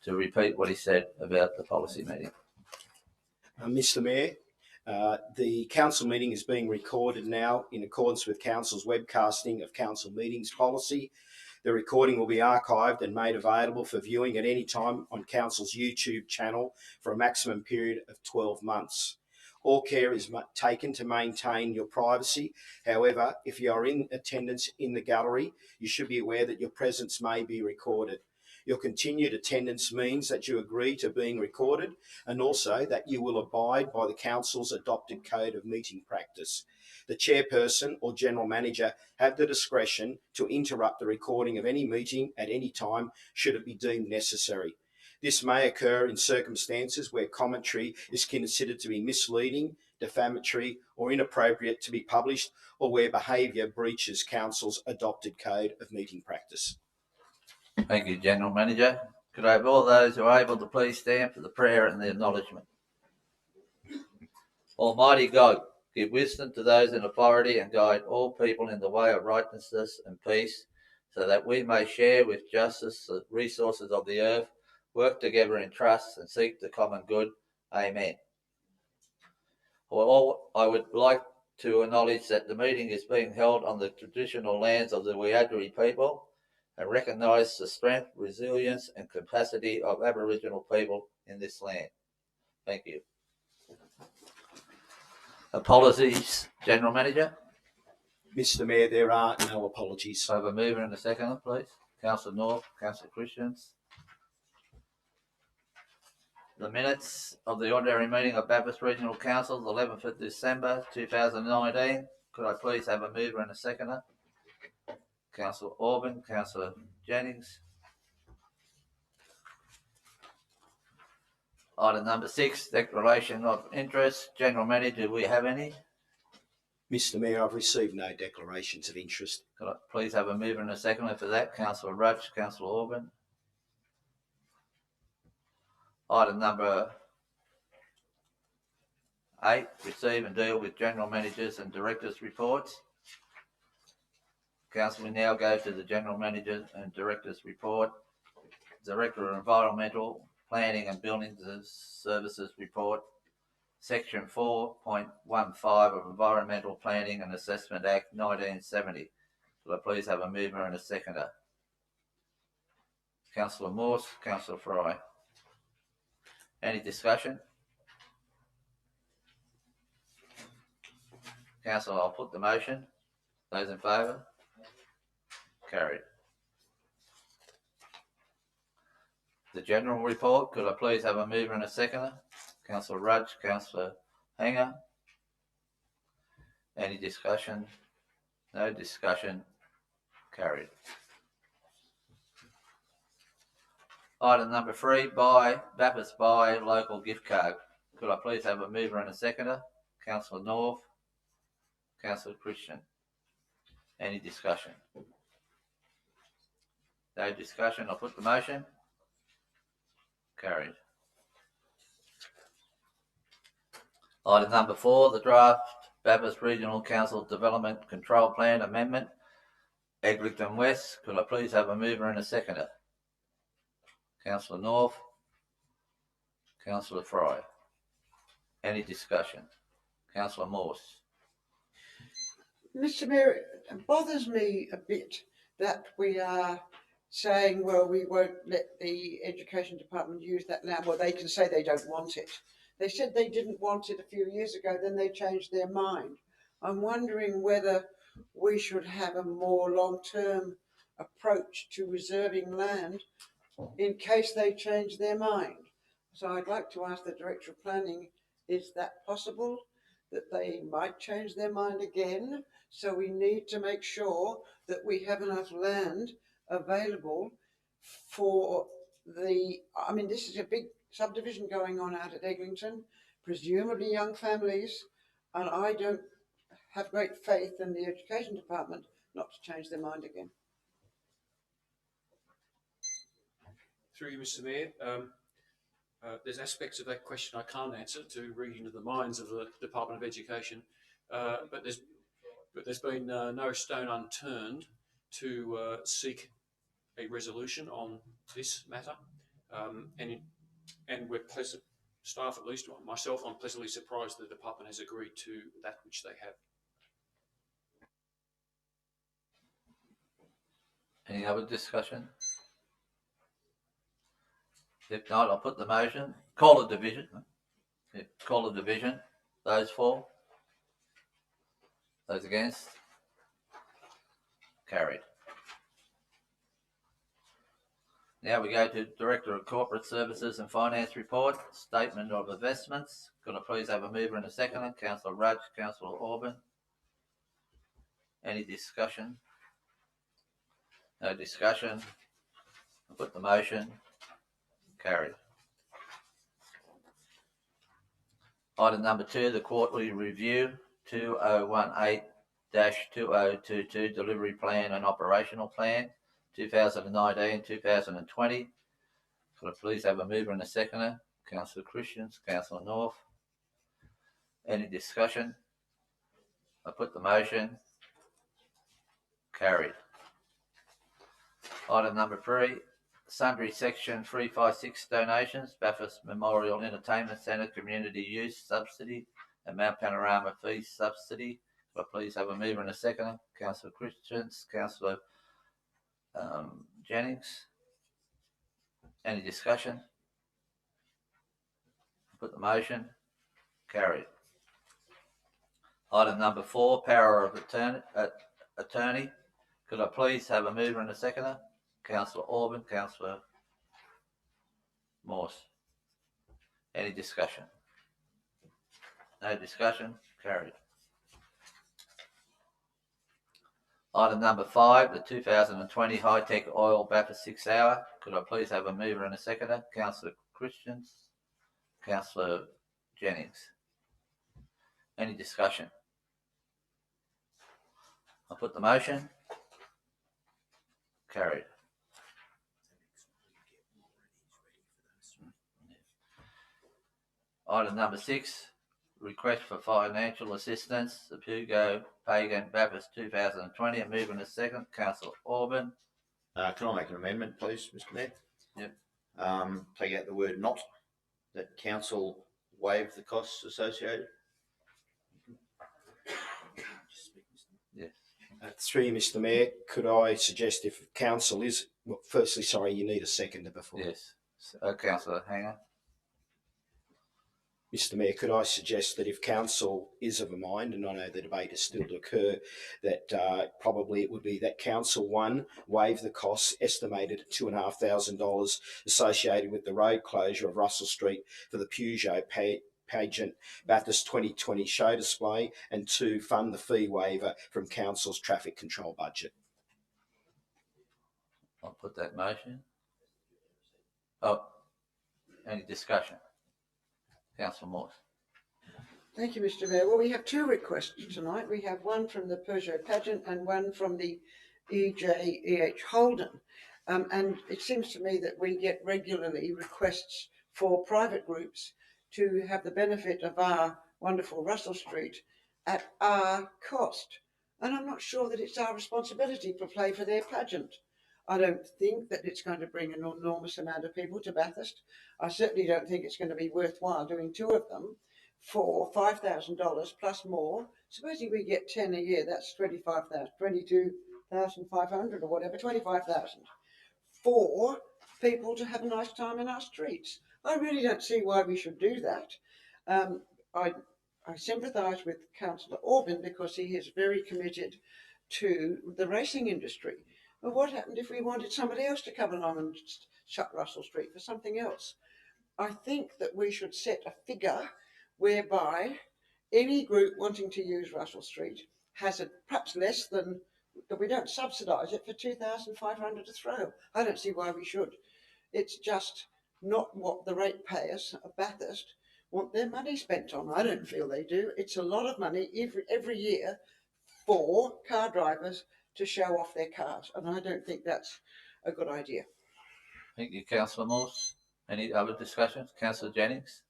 to repeat what he said about the policy meeting. Mr. Mayor, the council meeting is being recorded now in accordance with council's webcasting of council meetings policy. The recording will be archived and made available for viewing at any time on council's YouTube channel for a maximum period of 12 months. All care is taken to maintain your privacy. However, if you are in attendance in the gallery, you should be aware that your presence may be recorded. Your continued attendance means that you agree to being recorded and also that you will abide by the council's adopted code of meeting practice. The chairperson or general manager have the discretion to interrupt the recording of any meeting at any time should it be deemed necessary. This may occur in circumstances where commentary is considered to be misleading, defamatory or inappropriate to be published, or where behaviour breaches council's adopted code of meeting practice. Thank you, General Manager. Could I have all those who are able to please stand for the prayer and the acknowledgement? Almighty God, give wisdom to those in authority and guide all people in the way of righteousness and peace, so that we may share with justice the resources of the earth, work together in trust and seek the common good. Amen. Well, I would like to acknowledge that the meeting is being held on the traditional lands of the Wiradjuri people and recognise the strength, resilience and capacity of Aboriginal people in this land. Thank you. Apologies, General Manager. Mr. Mayor, there are no apologies. So I have a mover and a seconder, please. Councillor North, Councillor Christians. The minutes of the ordinary meeting of Bathurst Regional Council, the 11th of December 2019. Could I please have a mover and a seconder? Councillor Orban, Councillor Jennings. Item number 6, declaration of interest. General Manager, do we have any? Mr. Mayor, I've received no declarations of interest. Could I please have a mover and a seconder for that? Councillor Roach, Councillor Orban. Item number 8, receive and deal with General Managers and Directors' reports. Council, we now go to the General Manager and Directors' report. Director of Environmental Planning and Building Services report. Section 4.15 of Environmental Planning and Assessment Act 1970. Will I please have a mover and a seconder? Councillor Morse, Councillor Fry. Any discussion? Councillor, I'll put the motion. Those in favour? Carried. The general report, could I please have a mover and a seconder? Councillor Rudge, Councillor Hanger. Any discussion? No discussion. Carried. Item number 3, Bathurst buy local gift card. Could I please have a mover and a seconder? Councillor North, Councillor Christian. Any discussion? No discussion. I'll put the motion. Carried. Item number 4, the draft Bathurst Regional Council Development Control Plan Amendment, Eglinton West. Could I please have a mover and a seconder? Councillor North, Councillor Fry. Any discussion? Councillor Morse. Mr. Mayor, it bothers me a bit that we are saying, well, we won't let the Education Department use that land. Well, they can say they don't want it. They said they didn't want it a few years ago, then they changed their mind. I'm wondering whether we should have a more long-term approach to reserving land in case they change their mind. So I'd like to ask the Director of Planning, is that possible, that they might change their mind again? So we need to make sure that we have enough land available for the, I mean, this is a big subdivision going on out at Eglinton, presumably young families, and I don't have great faith in the Education Department not to change their mind again. Through you, Mr. Mayor, there's aspects of that question I can't answer to read into the minds of the Department of Education, but there's been no stone unturned to seek a resolution on this matter, and we're pleasant, staff at least, myself, I'm pleasantly surprised the department has agreed to that which they have. Any other discussion? If not, I'll put the motion. Call a division. Call a division. Those for? Those against? Carried. Now we go to Director of Corporate Services and Finance Report, Statement of Investments. Could I please have a mover and a seconder? Councillor Rudge, Councillor Orban. Any discussion? No discussion. I'll put the motion. Carried. Item number 2, the quarterly review 2018-2022 delivery plan and operational plan 2019-2020. Could I please have a mover and a seconder? Councillor Christians, Councillor North. Any discussion? I put the motion. Carried. Item number 3, sundry section 356 donations, Bathurst Memorial Entertainment Centre Community Use Subsidy and Mount Panorama Fee Subsidy. Could I please have a mover and a seconder? Councillor Christians, Councillor Jennings. Any discussion? Put the motion. Carried. Item number 4, power of attorney. Could I please have a mover and a seconder? Councillor Orban, Councillor Morse. Any discussion? No discussion. Carried. Item number 5, the 2020 high-tech oil Bathurst 6 hour. Could I please have a mover and a seconder? Councillor Christians, Councillor Jennings. Any discussion? I'll put the motion. Carried. Item number 6, request for financial assistance, the Pugo Pagan Bathurst 2020. A mover and a second. Councillor Orban. Can I make an amendment, please, Mr. Mayor? Yep. Take out the word not, that council waive the costs associated. Yes. Through you, Mr. Mayor, could I suggest if council is, well, firstly, sorry, you need a seconder before. Yes. Councillor Hanger. Mr. Mayor, could I suggest that if council is of a mind, and I know the debate is still to occur, that probably it would be that council, 1, waive the costs estimated at $2,500 associated with the road closure of Russell Street for the Peugeot Pageant Bathurst 2020 show display, and 2, fund the fee waiver from council's traffic control budget. I'll put that motion. Oh, any discussion? Councillor Morse. Thank you, Mr. Mayor. Well, we have 2 requests tonight. We have one from the Peugeot Pageant and one from the EJ Holden. And it seems to me that we get regularly requests for private groups to have the benefit of our wonderful Russell Street at our cost. And I'm not sure that it's our responsibility to pay for their pageant. I don't think that it's going to bring an enormous amount of people to Bathurst. I certainly don't think it's going to be worthwhile doing 2 of them for $5,000 plus more. Supposing we get 10 a year, that's 22,500 or whatever, 25,000 for people to have a nice time in our streets. I really don't see why we should do that. I sympathise with Councillor Orban because he is very committed to the racing industry. But what happened if we wanted somebody else to come along and shut Russell Street for something else? I think that we should set a figure whereby any group wanting to use Russell Street has a perhaps less than, that we don't subsidise it for 2,500 to throw. I don't see why we should. It's just not what the ratepayers of Bathurst want their money spent on. I don't feel they do. It's a lot of money every year for car drivers to show off their cars, and I don't think that's a good idea. Thank you, Councillor Morse. Any other discussions? Councillor Jennings.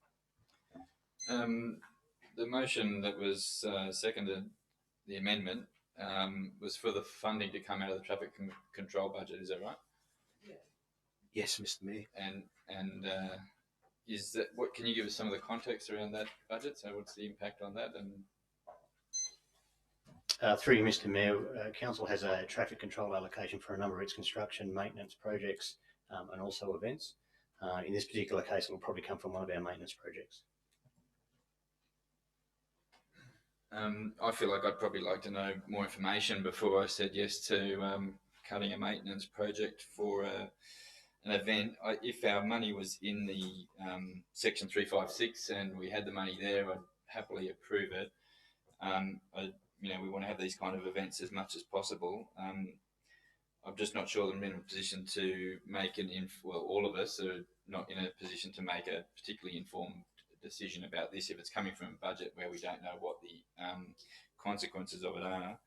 The motion that was seconded, the amendment, was for the funding to come out of the traffic control budget. Is that right? Yes, Mr. Mayor. And is that what? Can you give us some of the context around that budget? So what's the impact on that? And through you, Mr. Mayor, Council has a traffic control allocation for a number of its construction, maintenance projects, and also events. In this particular case, it will probably come from one of our maintenance projects. I feel like I'd probably like to know more information before I said yes to cutting a maintenance project for an event. If our money was in the section 356 and we had the money there, I'd happily approve it. We want to have these kind of events as much as possible. I'm just not sure that I'm in a position to make all of us are not in a position to make a particularly informed decision about this if it's coming from a budget where we don't know what the consequences of it are.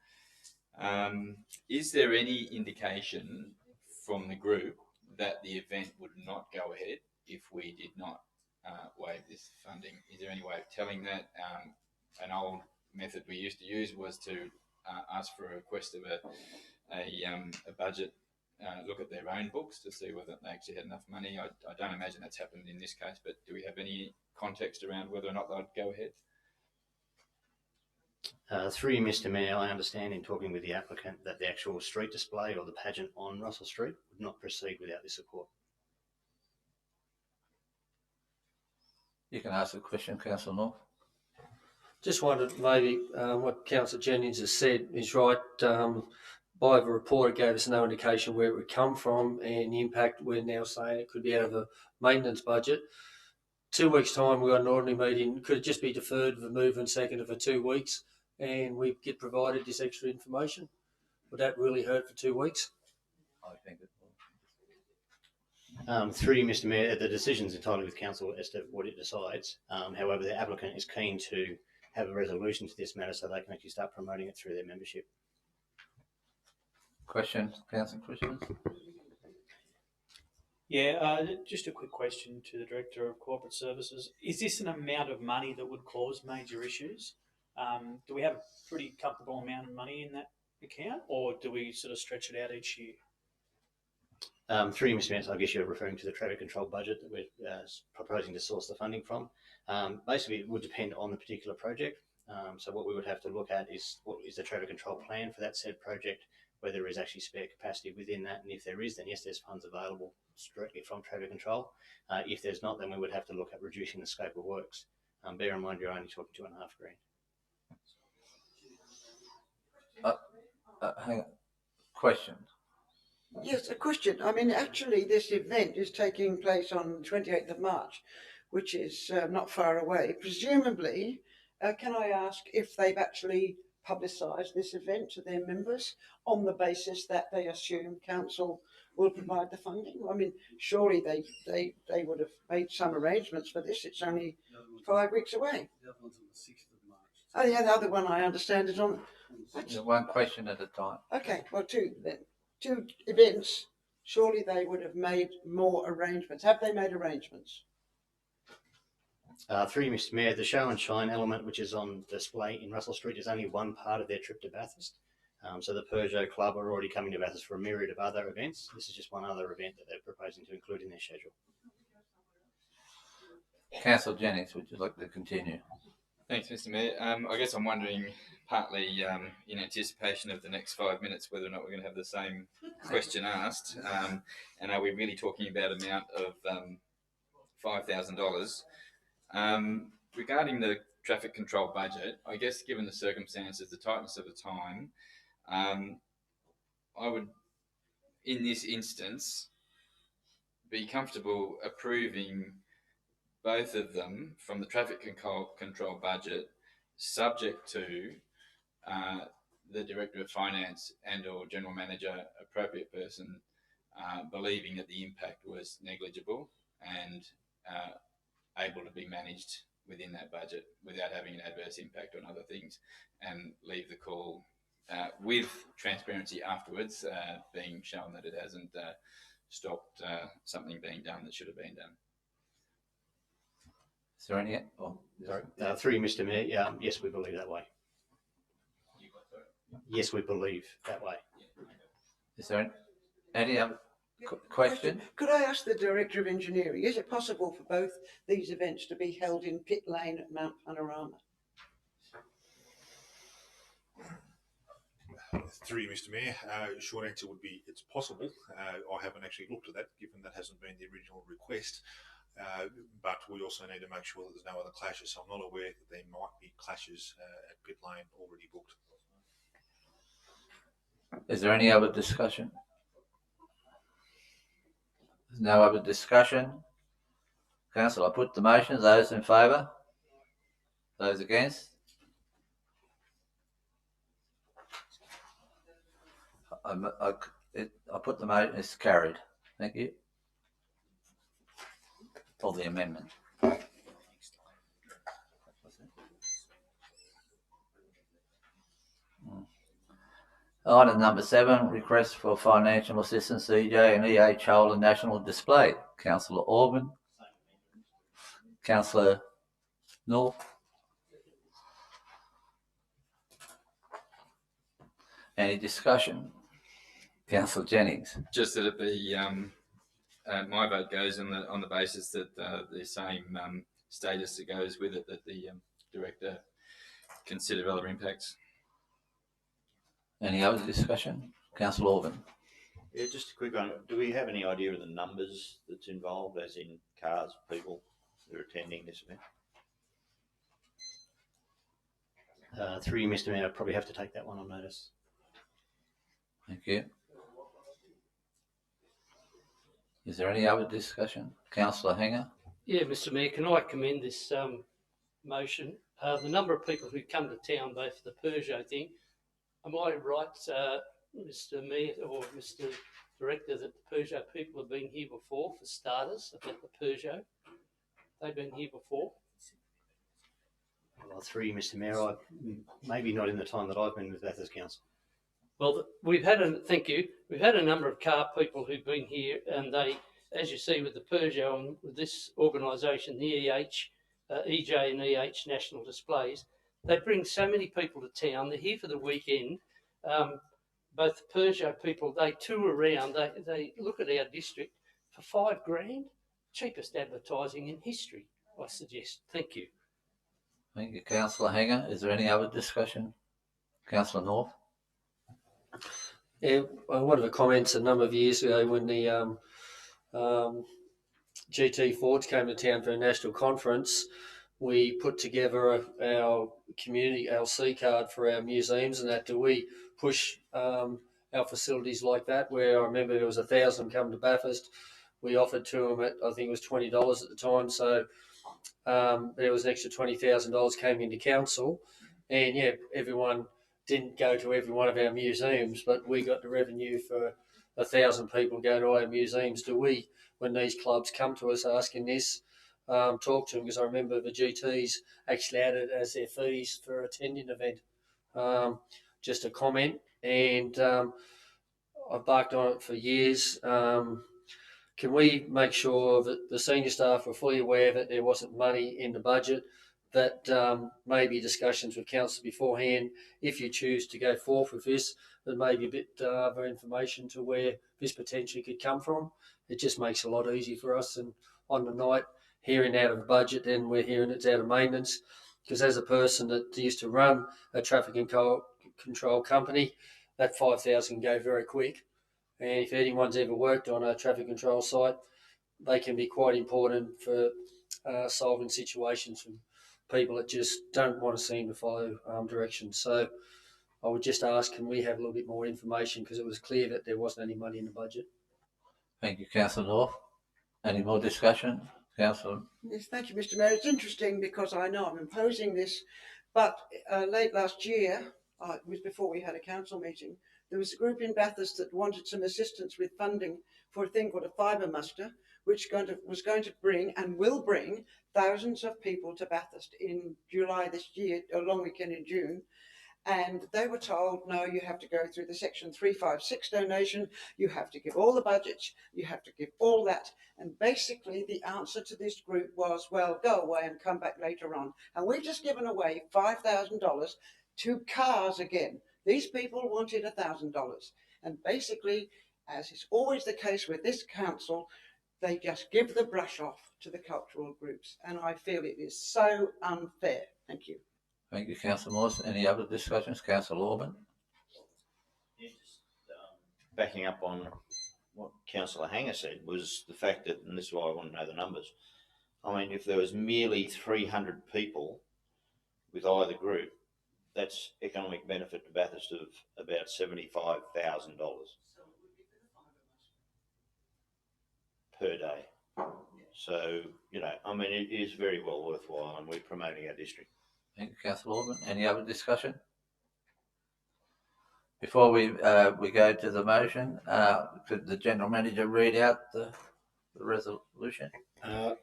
Is there any indication from the group that the event would not go ahead if we did not waive this funding? Is there any way of telling that? An old method we used to use was to ask for a request of a budget look at their own books to see whether they actually had enough money. I don't imagine that's happened in this case, but do we have any context around whether or not they'd go ahead? Through you, Mr. Mayor, I understand in talking with the applicant that the actual street display or the pageant on Russell Street would not proceed without this support. You can ask the question, Councillor North. Just wondered maybe what Councillor Jennings has said is right. By the report, it gave us no indication where it would come from, and the impact we're now saying it could be out of a maintenance budget. 2 weeks' time, we've got an ordinary meeting. Could it just be deferred for move and second for 2 weeks, and we get provided this extra information? Would that really hurt for 2 weeks? I think it will. Through you, Mr. Mayor, the decision's entirely with Council as to what it decides. However, the applicant is keen to have a resolution to this matter so they can actually start promoting it through their membership. Questions, Councillor Christians? Yeah, just a quick question to the Director of Corporate Services. Is this an amount of money that would cause major issues? Do we have a pretty comfortable amount of money in that account, or do we sort of stretch it out each year? Through you, Mr. Mayor, I guess you're referring to the traffic control budget that we're proposing to source the funding from. Basically, it would depend on the particular project. So what we would have to look at is what is the traffic control plan for that said project, whether there is actually spare capacity within that, and if there is, then yes, there's funds available directly from traffic control. If there's not, then we would have to look at reducing the scope of works. Bear in mind, you're only talking $2.5 grand. Hang on. Question. Yes, a question. I mean, actually, this event is taking place on the 28th of March, which is not far away. Presumably, can I ask if they've actually publicised this event to their members on the basis that they assume Council will provide the funding? I mean, surely they would have made some arrangements for this. It's only 5 weeks away. The other one's on the 6th of March. Oh, yeah, the other one I understand is on... One question at a time. Okay, well, two then. 2 events. Surely they would have made more arrangements. Have they made arrangements? Through you, Mr. Mayor, the show and shine element, which is on display in Russell Street, is only one part of their trip to Bathurst. So the Peugeot Club are already coming to Bathurst for a myriad of other events. This is just one other event that they're proposing to include in their schedule. Councillor Jennings, would you like to continue? Thanks, Mr. Mayor. I guess I'm wondering, partly in anticipation of the next 5 minutes, whether or not we're going to have the same question asked. And are we really talking about an amount of $5,000? Regarding the traffic control budget, I guess given the circumstances, the tightness of the time, I would, in this instance, be comfortable approving both of them from the traffic control budget, subject to the Director of Finance and or General Manager, appropriate person, believing that the impact was negligible and able to be managed within that budget without having an adverse impact on other things, and leave the call with transparency afterwards, being shown that it hasn't stopped something being done that should have been done. Is there any? Oh, sorry. Through you, Mr. Mayor, yes, we believe that way. Yes, we believe that way. Is there any other? Question? Could I ask the Director of Engineering, is it possible for both these events to be held in Pit Lane at Mount Panorama? Through you, Mr Mayor, short answer would be it's possible. I haven't actually looked at that, given that hasn't been the original request. But we also need to make sure that there's no other clashes. So I'm not aware that there might be clashes at Pit Lane already booked. Is there any other discussion? There's no other discussion. Council, I put the motion. Those in favour? Those against? I put the motion. It's carried. Thank you. For the amendment. Item number 7, request for financial assistance, EJ and EA Child and National Display. Councillor Orban. Councillor North. Any discussion? Councillor Jennings. Just that it be my vote goes on the basis that the same status that goes with it, that the director consider other impacts. Any other discussion? Councillor Orban. Yeah, just a quick one. Do we have any idea of the numbers that's involved, as in cars, people that are attending this event? Through you, Mr Mayor, I'd probably have to take that one on notice. Thank you. Is there any other discussion? Councillor Hanger. Yeah, Mr Mayor, can I commend this motion? The number of people who come to town, both for the Peugeot thing, am I right, Mr Mayor or Mr Director, that the Peugeot people have been here before, for starters, about the Peugeot? They've been here before? Well, through you, Mr Mayor, maybe not in the time that I've been with Bathurst Council. Well, we've had a number of car people who've been here, and they, as you see with the Peugeot and with this organisation, the EJ and EH National Displays, they bring so many people to town. They're here for the weekend. Both the Peugeot people, they tour around. They look at our district for $5,000. Cheapest advertising in history, I suggest. Thank you. Thank you, Councillor Hanger. Is there any other discussion? Councillor North. Yeah, one of the comments a number of years ago when the GT Fords came to town for a national conference, we put together our community LC card for our museums and that. Do we push our facilities like that, where I remember there was 1,000 come to Bathurst. We offered to them at, I think it was $20 at the time, so there was an extra $20,000 came into council, and yeah, everyone didn't go to every one of our museums, but we got the revenue for 1,000 people go to our museums. Do we, when these clubs come to us asking this, talk to them? Because I remember the GTs actually added as their fees for attending an event. Just a comment, and I've barked on it for years. Can we make sure that the senior staff were fully aware that there wasn't money in the budget, that maybe discussions with council beforehand, if you choose to go forth with this, that maybe a bit of information to where this potentially could come from? It just makes it a lot easier for us, and on the night, hearing out of budget, then we're hearing it's out of maintenance. Because as a person that used to run a traffic control company, that 5,000 can go very quick. And if anyone's ever worked on a traffic control site, they can be quite important for solving situations from people that just don't want to seem to follow directions. So I would just ask, can we have a little bit more information, because it was clear that there wasn't any money in the budget. Thank you, Councillor North. Any more discussion? Councillor. Yes, thank you, Mr Mayor. It's interesting because I know I'm imposing this, but late last year, it was before we had a council meeting, there was a group in Bathurst that wanted some assistance with funding for a thing called a fibre muster, which was going to bring and will bring thousands of people to Bathurst in July this year, a long weekend in June. And they were told, no, you have to go through the Section 356 donation, you have to give all the budgets, you have to give all that. And basically the answer to this group was, well, go away and come back later on. And we've just given away $5,000 to cars again. These people wanted $1,000. And basically, as is always the case with this council, they just give the brush off to the cultural groups, and I feel it is so unfair. Thank you. Thank you, Councillor Morris. Any other discussions? Councillor Orban? Backing up on what Councillor Hanger said was the fact that, and this is why I want to know the numbers. I mean, if there was merely 300 people with either group, that's economic benefit to Bathurst of about $75,000 per day. So, you know, I mean, it is very well worthwhile, and we're promoting our district. Thank you, Councillor Orban. Any other discussion? Before we go to the motion, could the General Manager read out the resolution?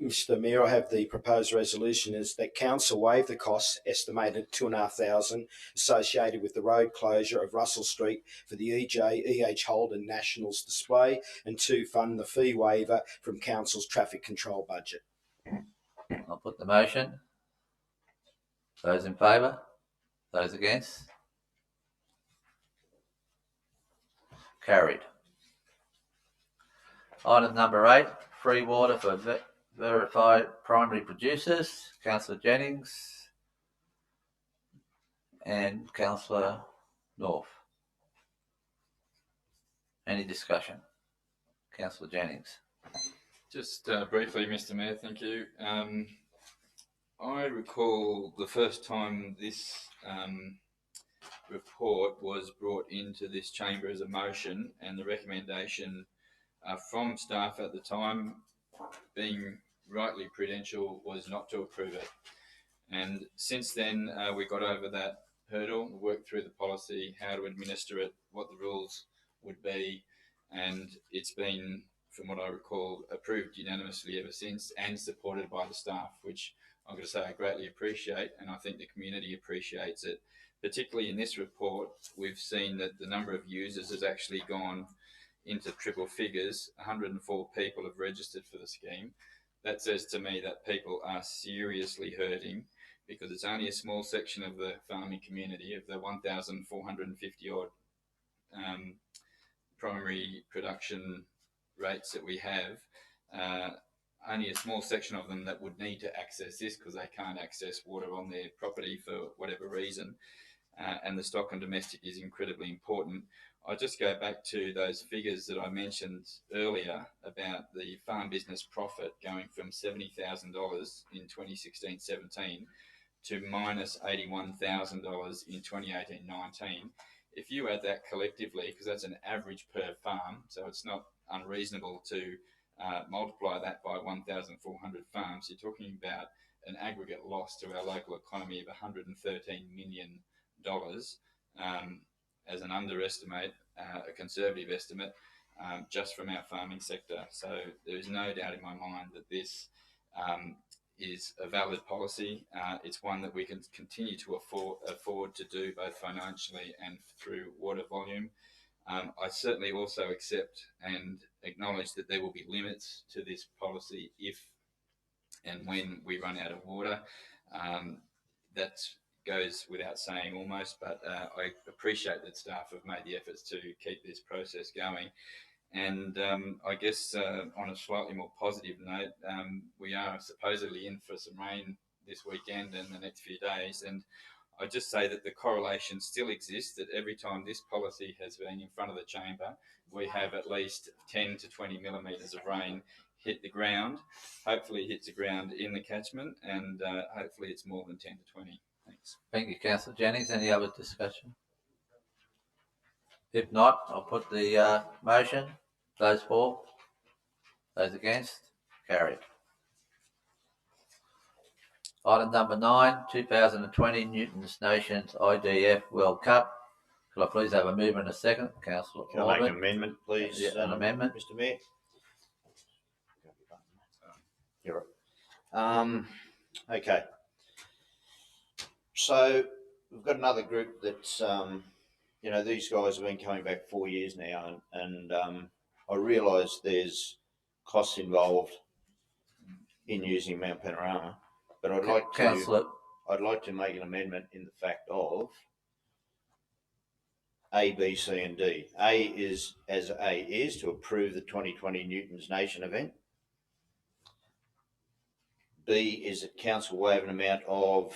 Mr Mayor, I have the proposed resolution is that Council waive the costs estimated at $2,500 associated with the road closure of Russell Street for the E.H. Holden Nationals display, and to fund the fee waiver from Council's traffic control budget. I'll put the motion. Those in favour? Those against? Carried. Item number 8, free water for verified primary producers. Councillor Jennings and Councillor North. Any discussion? Councillor Jennings. Just briefly, Mr Mayor, thank you. I recall the first time this report was brought into this chamber as a motion, and the recommendation from staff at the time, being rightly prudential, was not to approve it. And since then, we got over that hurdle, worked through the policy, how to administer it, what the rules would be, and it's been, from what I recall, approved unanimously ever since, and supported by the staff, which I'm going to say I greatly appreciate, and I think the community appreciates it. Particularly in this report, we've seen that the number of users has actually gone into triple figures. 104 people have registered for the scheme. That says to me that people are seriously hurting, because it's only a small section of the farming community, of the 1,450 odd primary production rates that we have. Only a small section of them that would need to access this, because they can't access water on their property for whatever reason. And the stock and domestic is incredibly important. I just go back to those figures that I mentioned earlier about the farm business profit going from $70,000 in 2016-17 to minus $81,000 in 2018-19. If you add that collectively, because that's an average per farm, so it's not unreasonable to multiply that by 1,400 farms, you're talking about an aggregate loss to our local economy of $113 million as an underestimate, a conservative estimate, just from our farming sector. So there is no doubt in my mind that this is a valid policy. It's one that we can continue to afford to do, both financially and through water volume. I certainly also accept and acknowledge that there will be limits to this policy if and when we run out of water. That goes without saying almost, but I appreciate that staff have made the efforts to keep this process going. And I guess on a slightly more positive note, we are supposedly in for some rain this weekend and the next few days. And I just say that the correlation still exists, that every time this policy has been in front of the chamber, we have at least 10 to 20 millimetres of rain hit the ground. Hopefully it hits the ground in the catchment, and hopefully it's more than 10 to 20. Thanks. Thank you, Councillor Jennings. Any other discussion? If not, I'll put the motion. Those for? Those against? Carried. Item number 9, 2020 Newton's Nations IDF World Cup. Could I please have a mover and a second? Councillor Can I make an amendment, please? Yeah, an amendment. Mr Mayor? You're right. Okay. So we've got another group that's, you know, these guys have been coming back 4 years now, and I realise there's costs involved in using Mount Panorama, but I'd like to make an amendment in the fact of A, B, C and D. A is to approve the 2020 Newton's Nation event. B is that council waive an amount of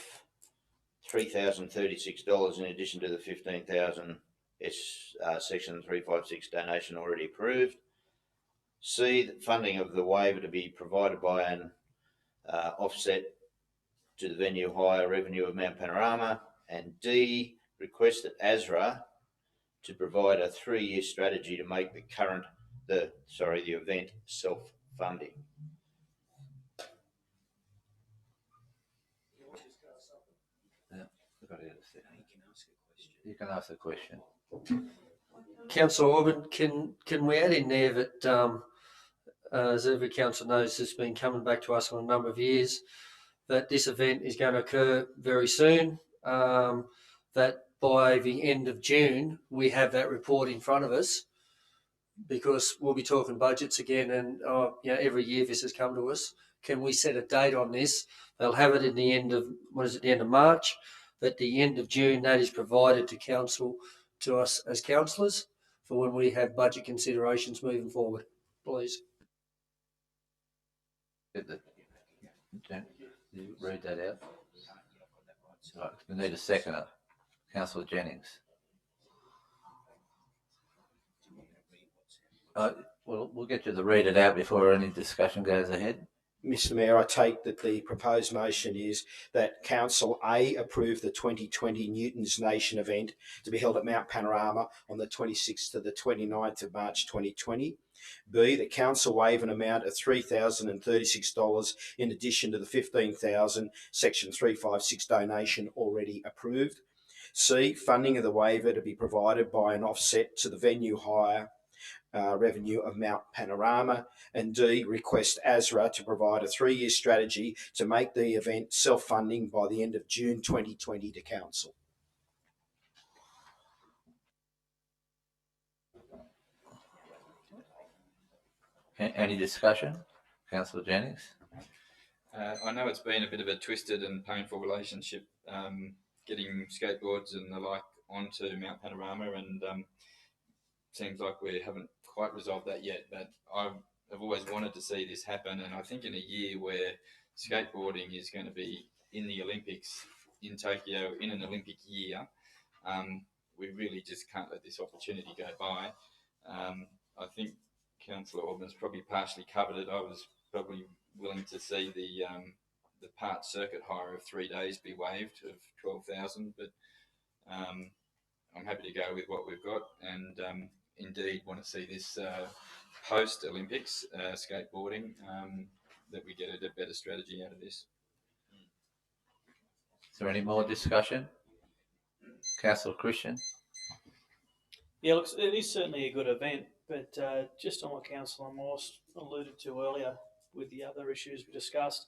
$3,036 in addition to the $15,000 section 356 donation already approved. C, that funding of the waiver to be provided by an offset to the venue hire revenue of Mount Panorama. And D, request that ASRA to provide a 3-year strategy to make the event self-funding. You can ask a question. Councillor Orban, can we add in there that, as every council knows, has been coming back to us for a number of years, that this event is going to occur very soon, that by the end of June we have that report in front of us, because we'll be talking budgets again, and every year this has come to us. Can we set a date on this? They'll have it in the end of, the end of March. At the end of June, that is provided to council, to us as councillors, for when we have budget considerations moving forward. Please. You read that out. Right. We need a seconder. Councillor Jennings. We'll get you to read it out before any discussion goes ahead. Mr Mayor, I take that the proposed motion is that Council A approve the 2020 Newton's Nation event to be held at Mount Panorama on the 26th to the 29th of March 2020. B, that Council waive an amount of $3,036 in addition to the $15,000 section 356 donation already approved. C, funding of the waiver to be provided by an offset to the venue hire revenue of Mount Panorama. And D, request ASRA to provide a 3-year strategy to make the event self-funding by the end of June 2020 to Council. Any discussion? Councillor Jennings? I know it's been a bit of a twisted and painful relationship getting skateboards and the like onto Mount Panorama, and seems like we haven't quite resolved that yet, but I've always wanted to see this happen, and I think in a year where skateboarding is going to be in the Olympics in Tokyo in an Olympic year, we really just can't let this opportunity go by. I think Councillor Orban's probably partially covered it. I was probably willing to see the part circuit hire of 3 days be waived of 12,000, but I'm happy to go with what we've got, and indeed want to see this post Olympics skateboarding, that we get a better strategy out of this. Is there any more discussion? Councillor Christian? Yeah, look, it is certainly a good event, but just on what Councillor Morse alluded to earlier with the other issues we discussed,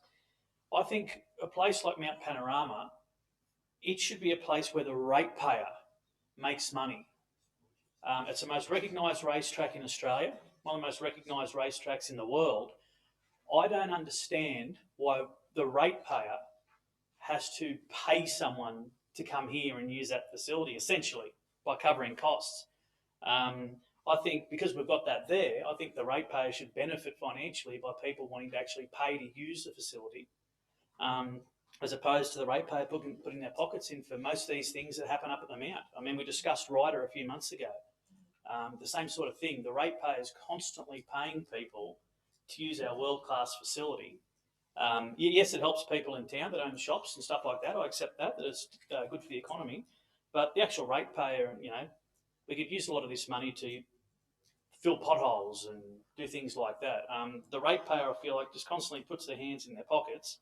I think a place like Mount Panorama, it should be a place where the ratepayer makes money. It's the most recognised racetrack in Australia, one of the most recognised racetracks in the world. I don't understand why the ratepayer has to pay someone to come here and use that facility, essentially, by covering costs. I think because we've got that there, I think the ratepayer should benefit financially by people wanting to actually pay to use the facility, as opposed to the ratepayer putting their pockets in for most of these things that happen up at the Mount. I mean, we discussed Ryder a few months ago. The same sort of thing. The ratepayer is constantly paying people to use our world-class facility. Yes, it helps people in town that own shops and stuff like that. I accept that it's good for the economy. But the actual ratepayer, we could use a lot of this money to fill potholes and do things like that. The ratepayer, I feel like, just constantly puts their hands in their pockets,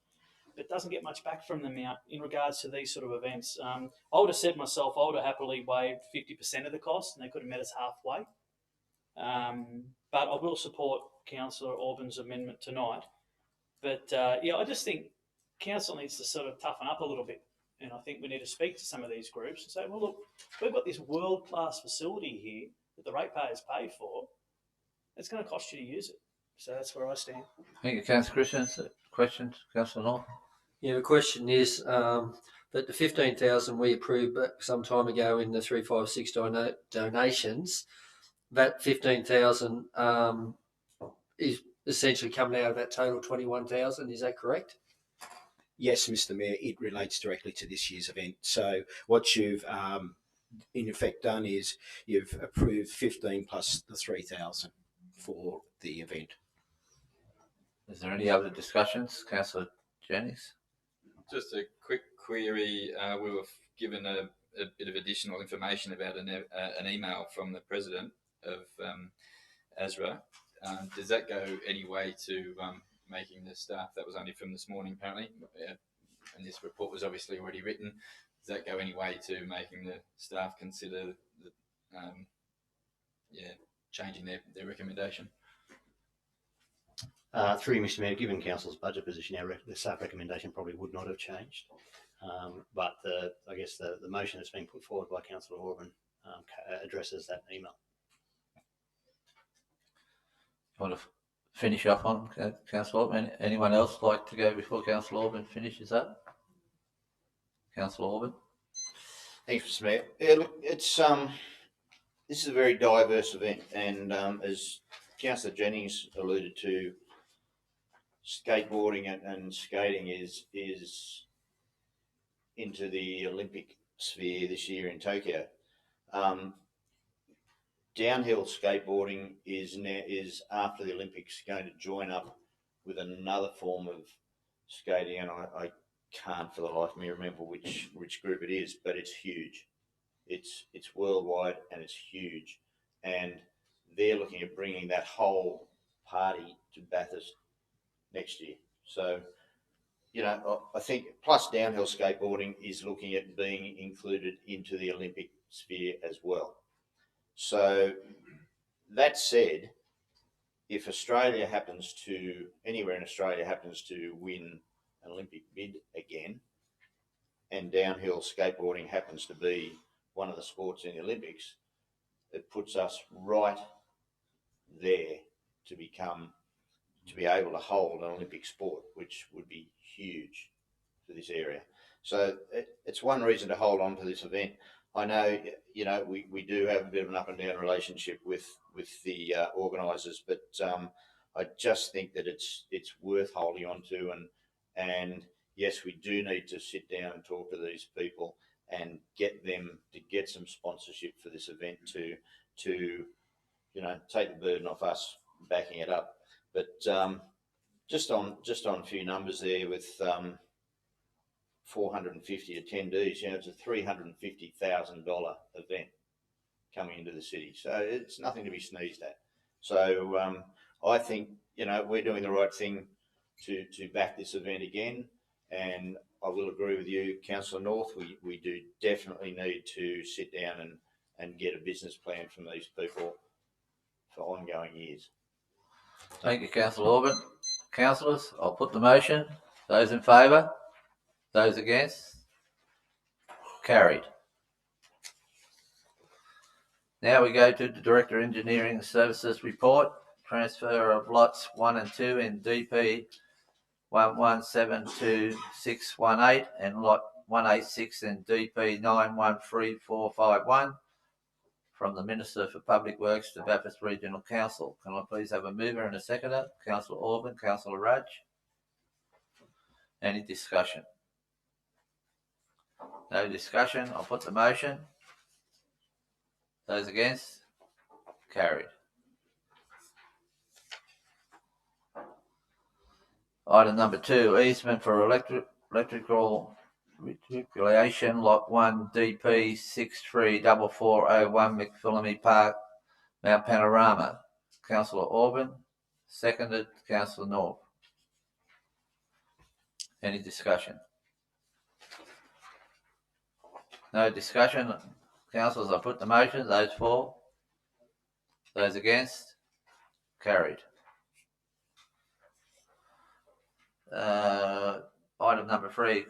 but doesn't get much back from them out in regards to these sort of events. I would have said myself, I would have happily waived 50% of the cost, and they could have met us halfway. But I will support Councillor Orban's amendment tonight. But I just think Council needs to sort of toughen up a little bit. And I think we need to speak to some of these groups and say, well, look, we've got this world-class facility here that the ratepayers pay for. It's going to cost you to use it. So that's where I stand. Thank you, Councillor Christian. Questions, Councillor North? Yeah, the question is, but the 15,000 we approved back some time ago in the 356 donations, that 15,000 is essentially coming out of that total 21,000. Is that correct? Yes, Mr. Mayor, it relates directly to this year's event. So what you've in effect done is you've approved 15 plus the 3,000 for the event. Is there any other discussions, Councillor Jennings? Just a quick query. We were given a bit of additional information about an email from the president of ASRA. Does that go any way to making the staff? That was only from this morning, apparently, and this report was obviously already written. Does that go any way to making the staff consider changing their recommendation? Through you, Mr. Mayor, given Council's budget position, the staff recommendation probably would not have changed. But I guess the motion that's been put forward by Councillor Orban addresses that email. You want to finish up on Councillor Orban? Anyone else like to go before Councillor Orban finishes up? Councillor Orban. Thanks, Mr. Mayor. Yeah, look, it's this is a very diverse event, and as Councillor Jennings alluded to, skateboarding and skating is into the Olympic sphere this year in Tokyo. Downhill skateboarding is after the Olympics going to join up with another form of skating, and I can't for the life of me remember which group it is, but it's huge. It's worldwide and it's huge, and they're looking at bringing that whole party to Bathurst next year. So, you know, I think plus downhill skateboarding is looking at being included into the Olympic sphere as well. So that said, if Australia happens to, anywhere in Australia happens to win an Olympic bid again, and downhill skateboarding happens to be one of the sports in the Olympics, it puts us right there to be able to hold an Olympic sport, which would be huge for this area. So it's one reason to hold on to this event. I know, you know, we do have a bit of an up and down relationship with the organisers, but I just think that it's worth holding on to, and yes, we do need to sit down and talk to these people and get them to get some sponsorship for this event to you know, take the burden off us backing it up. But just on a few numbers there, with 450 attendees, you know, it's a $350,000 event coming into the city. So it's nothing to be sneezed at. So I think, you know, we're doing the right thing to back this event again. And I will agree with you, Councillor North, we do definitely need to sit down and get a business plan from these people for ongoing years. Thank you, Councillor Orban. Councillors, I'll put the motion. Those in favour? Those against? Carried. Now we go to the Director of Engineering Services report. Transfer of lots 1 and 2 in DP 1172-618 and lot 186 in DP 913451 from the Minister for Public Works to Bathurst Regional Council. Can I please have a mover and a seconder? Councillor Orban, Councillor Rudge. Any discussion? No discussion. I'll put the motion. Those against? Carried. Item number 2, easement for electrical reticulation, lot 1, DP 634401, McPhillamy Park, Mount Panorama. Councillor Orban, seconded Councillor North. Any discussion? No discussion. Councillors, I put the motion. Those for? Those against? Carried. Item number 3,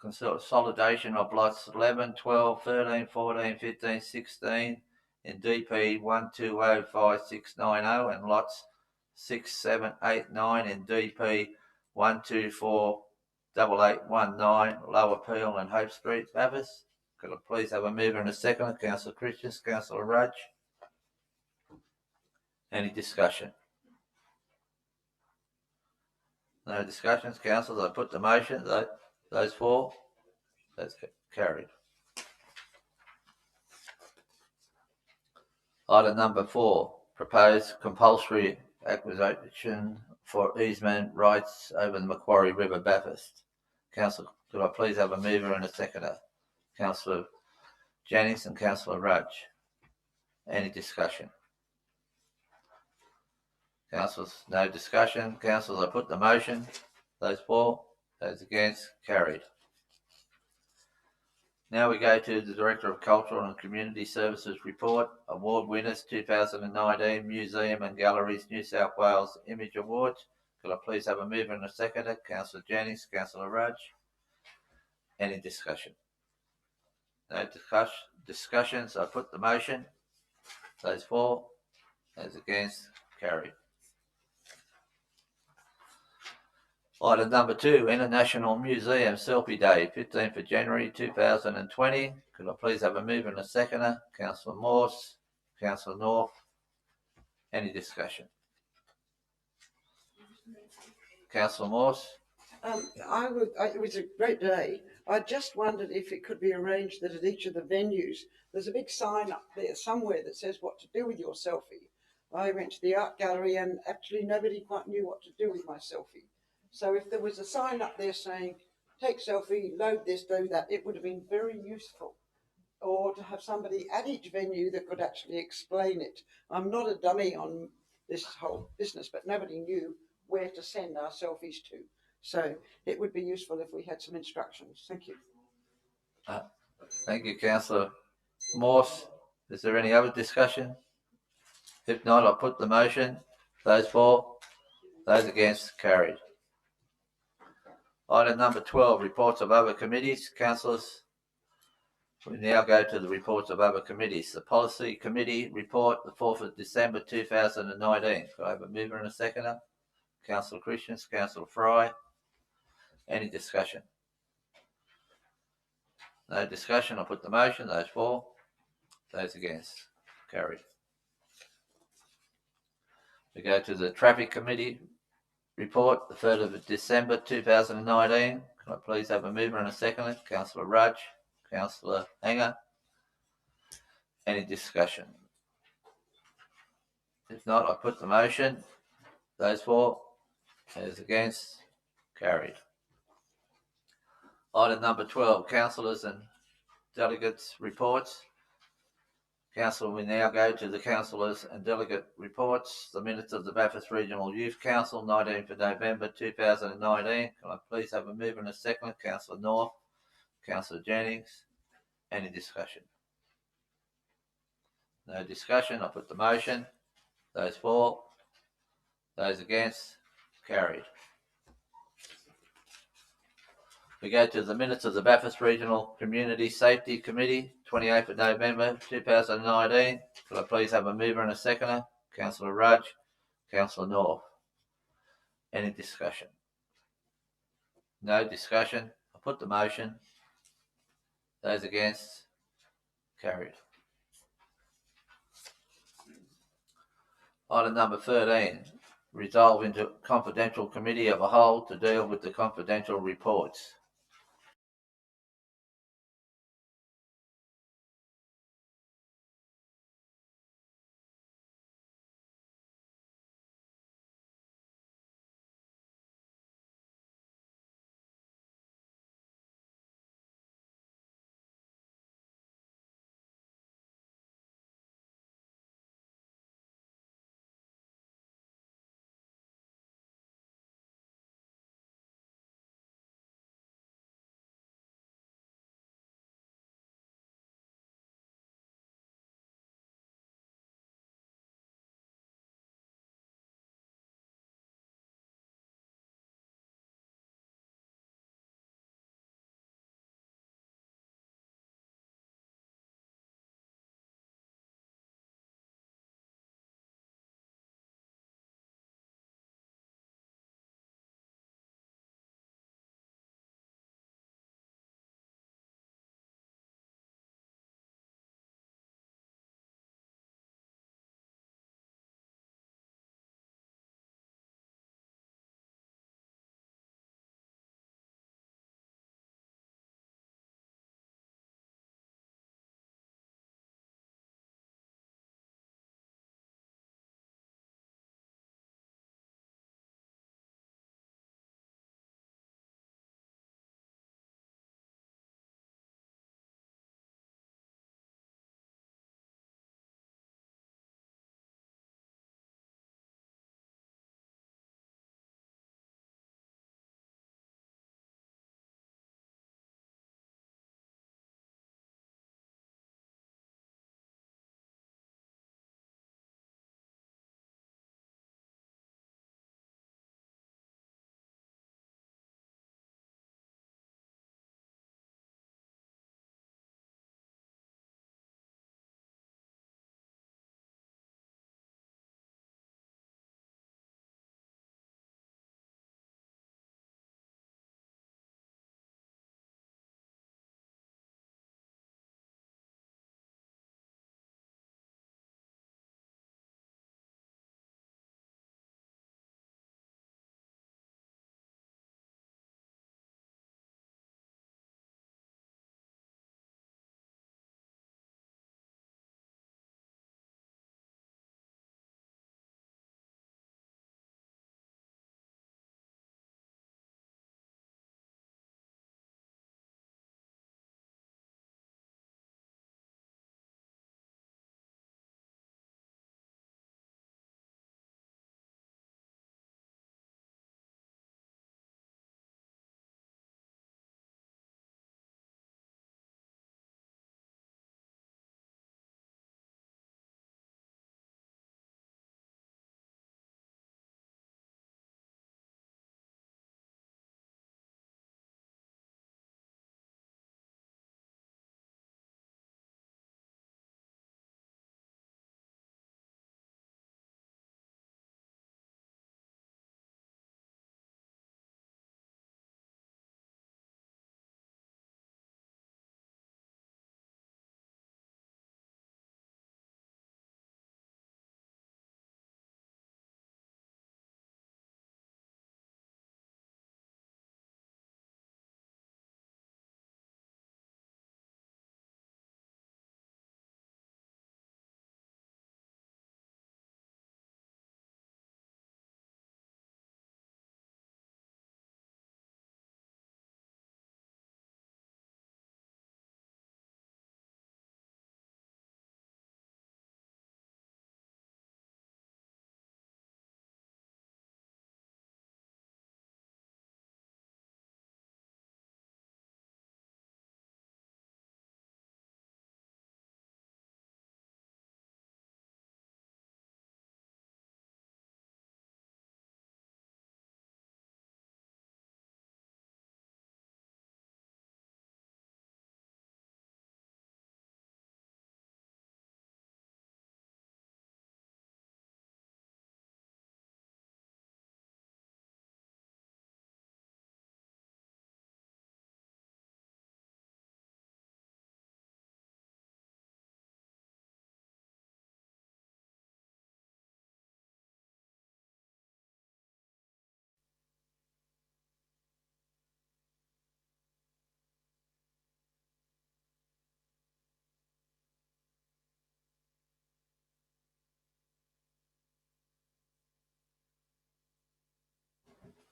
consolidation of lots 11, 12, 13, 14, 15, 16 in DP 120560 and lots 6, 7, 8, 9 in DP 124-1 8819 Lower Peel and Hope Street, Memphis. Could I please have a mover and a seconder? Councillor Christians, Councillor Rudge. Any discussion? No discussions, councillors. I put the motion. Those for? That's carried. Item number 4, proposed compulsory acquisition for easement rights over the Macquarie River, Bathurst. Councillor, could I please have a mover and a seconder? Councillor Jennings and Councillor Rudge. Any discussion? Councillors, no discussion. Councillors, I put the motion. Those for, those against, carried. Now we go to the Director of Cultural and Community Services report. Award winners 2019 Museum and Galleries New South Wales Image Awards. Could I please have a mover and a seconder? Councillor Jennings, Councillor Rudge. Any discussion? No discussions. I put the motion. Those for, those against, carried. Item number 2, International Museum Selfie Day, 15th of January 2020. Could I please have a mover and a seconder? Councillor Morse, Councillor North. Any discussion? Councillor Morse. It was a great day. I just wondered if it could be arranged that at each of the venues, there's a big sign up there somewhere that says what to do with your selfie. I went to the art gallery and actually nobody quite knew what to do with my selfie. So if there was a sign up there saying, take selfie, load this, do that, it would have been very useful. Or to have somebody at each venue that could actually explain it. I'm not a dummy on this whole business, but nobody knew where to send our selfies to. So it would be useful if we had some instructions. Thank you. Thank you, Councillor Morse. Is there any other discussion? If not, I'll put the motion. Those for, those against, carried. Item number 12, reports of other committees. Councillors, we now go to the reports of other committees. The Policy Committee report, the 4th of December 2019. Could I have a mover and a seconder? Councillor Christians, Councillor Fry. Any discussion? No discussion. I'll put the motion. Those for, those against, carried. We go to the Traffic Committee report, the 3rd of December 2019. Can I please have a mover and a seconder? Councillor Rudge, Councillor Hanger. Any discussion? If not, I put the motion. Those for, those against, carried. Item number 12, councillors and delegates reports. Council, we now go to the councillors and delegate reports. The minutes of the Bathurst Regional Youth Council, 19th of November 2019. Can I please have a mover and a second? Councillor North, Councillor Jennings. Any discussion? No discussion. I put the motion. Those for, those against, carried. We go to the minutes of the Bathurst Regional Community Safety Committee, 28th of November 2019. Could I please have a mover and a seconder? Councillor Rudge, Councillor North. Any discussion? No discussion. I put the motion. Those against, carried. Item number 13, resolve into confidential committee of a whole to deal with the confidential reports.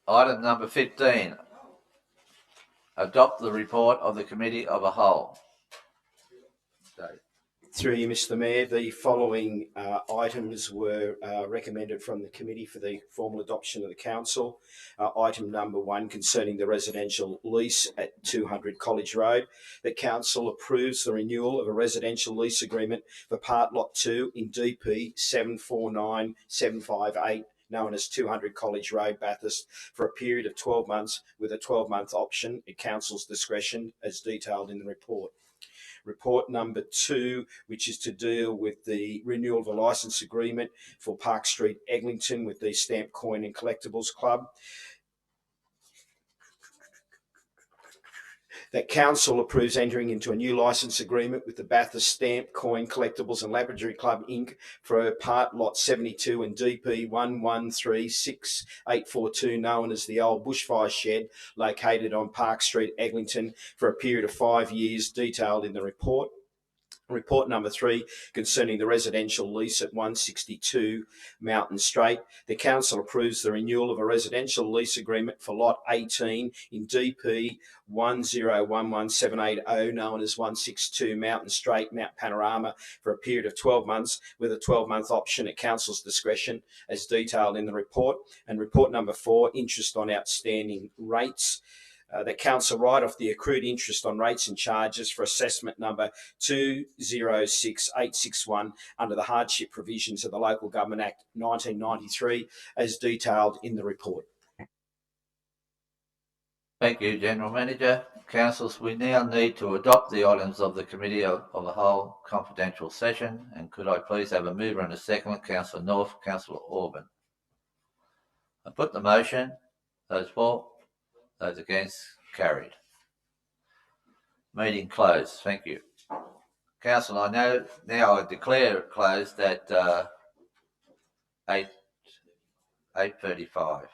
Item number 15. Adopt the report of the Committee of a Whole. Through you, Mr. Mayor, the following items were recommended from the committee for the formal adoption of the council. Item number 1 concerning the residential lease at 200 College Road. The council approves the renewal of a residential lease agreement for Part Lot 2 in DP 749758, known as 200 College Road, Bathurst, for a period of 12 months with a 12-month option at council's discretion as detailed in the report. Report number 2, which is to deal with the renewal of a licence agreement for Park Street, Eglinton, with the Stamp, Coin and Collectibles Club. That council approves entering into a new licence agreement with the Bathurst Stamp, Coin, Collectibles and Laboratory Club Inc. for Part Lot 72 and DP 11368842, known as the Old Bushfire Shed, located on Park Street, Eglinton, for a period of 5 years, detailed in the report. Report number 3 concerning the residential lease at 162 Mountain Straight. The council approves the renewal of a residential lease agreement for lot 18 in DP 1011780, known as 162 Mountain Straight, Mount Panorama, for a period of 12 months with a 12-month option at council's discretion as detailed in the report. And report number 4, interest on outstanding rates. The council write off the accrued interest on rates and charges for assessment number 206861 under the hardship provisions of the Local Government Act 1993 as detailed in the report. Thank you, General Manager. Councillors, we now need to adopt the items of the Committee of a Whole confidential session, and could I please have a mover and a second? Councillor North, Councillor Orban. I put the motion. Those for? Those against? Carried. Meeting closed. Thank you. Council, I declare it closed at 8:35.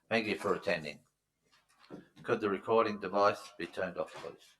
Thank you for attending. Could the recording device be turned off, please?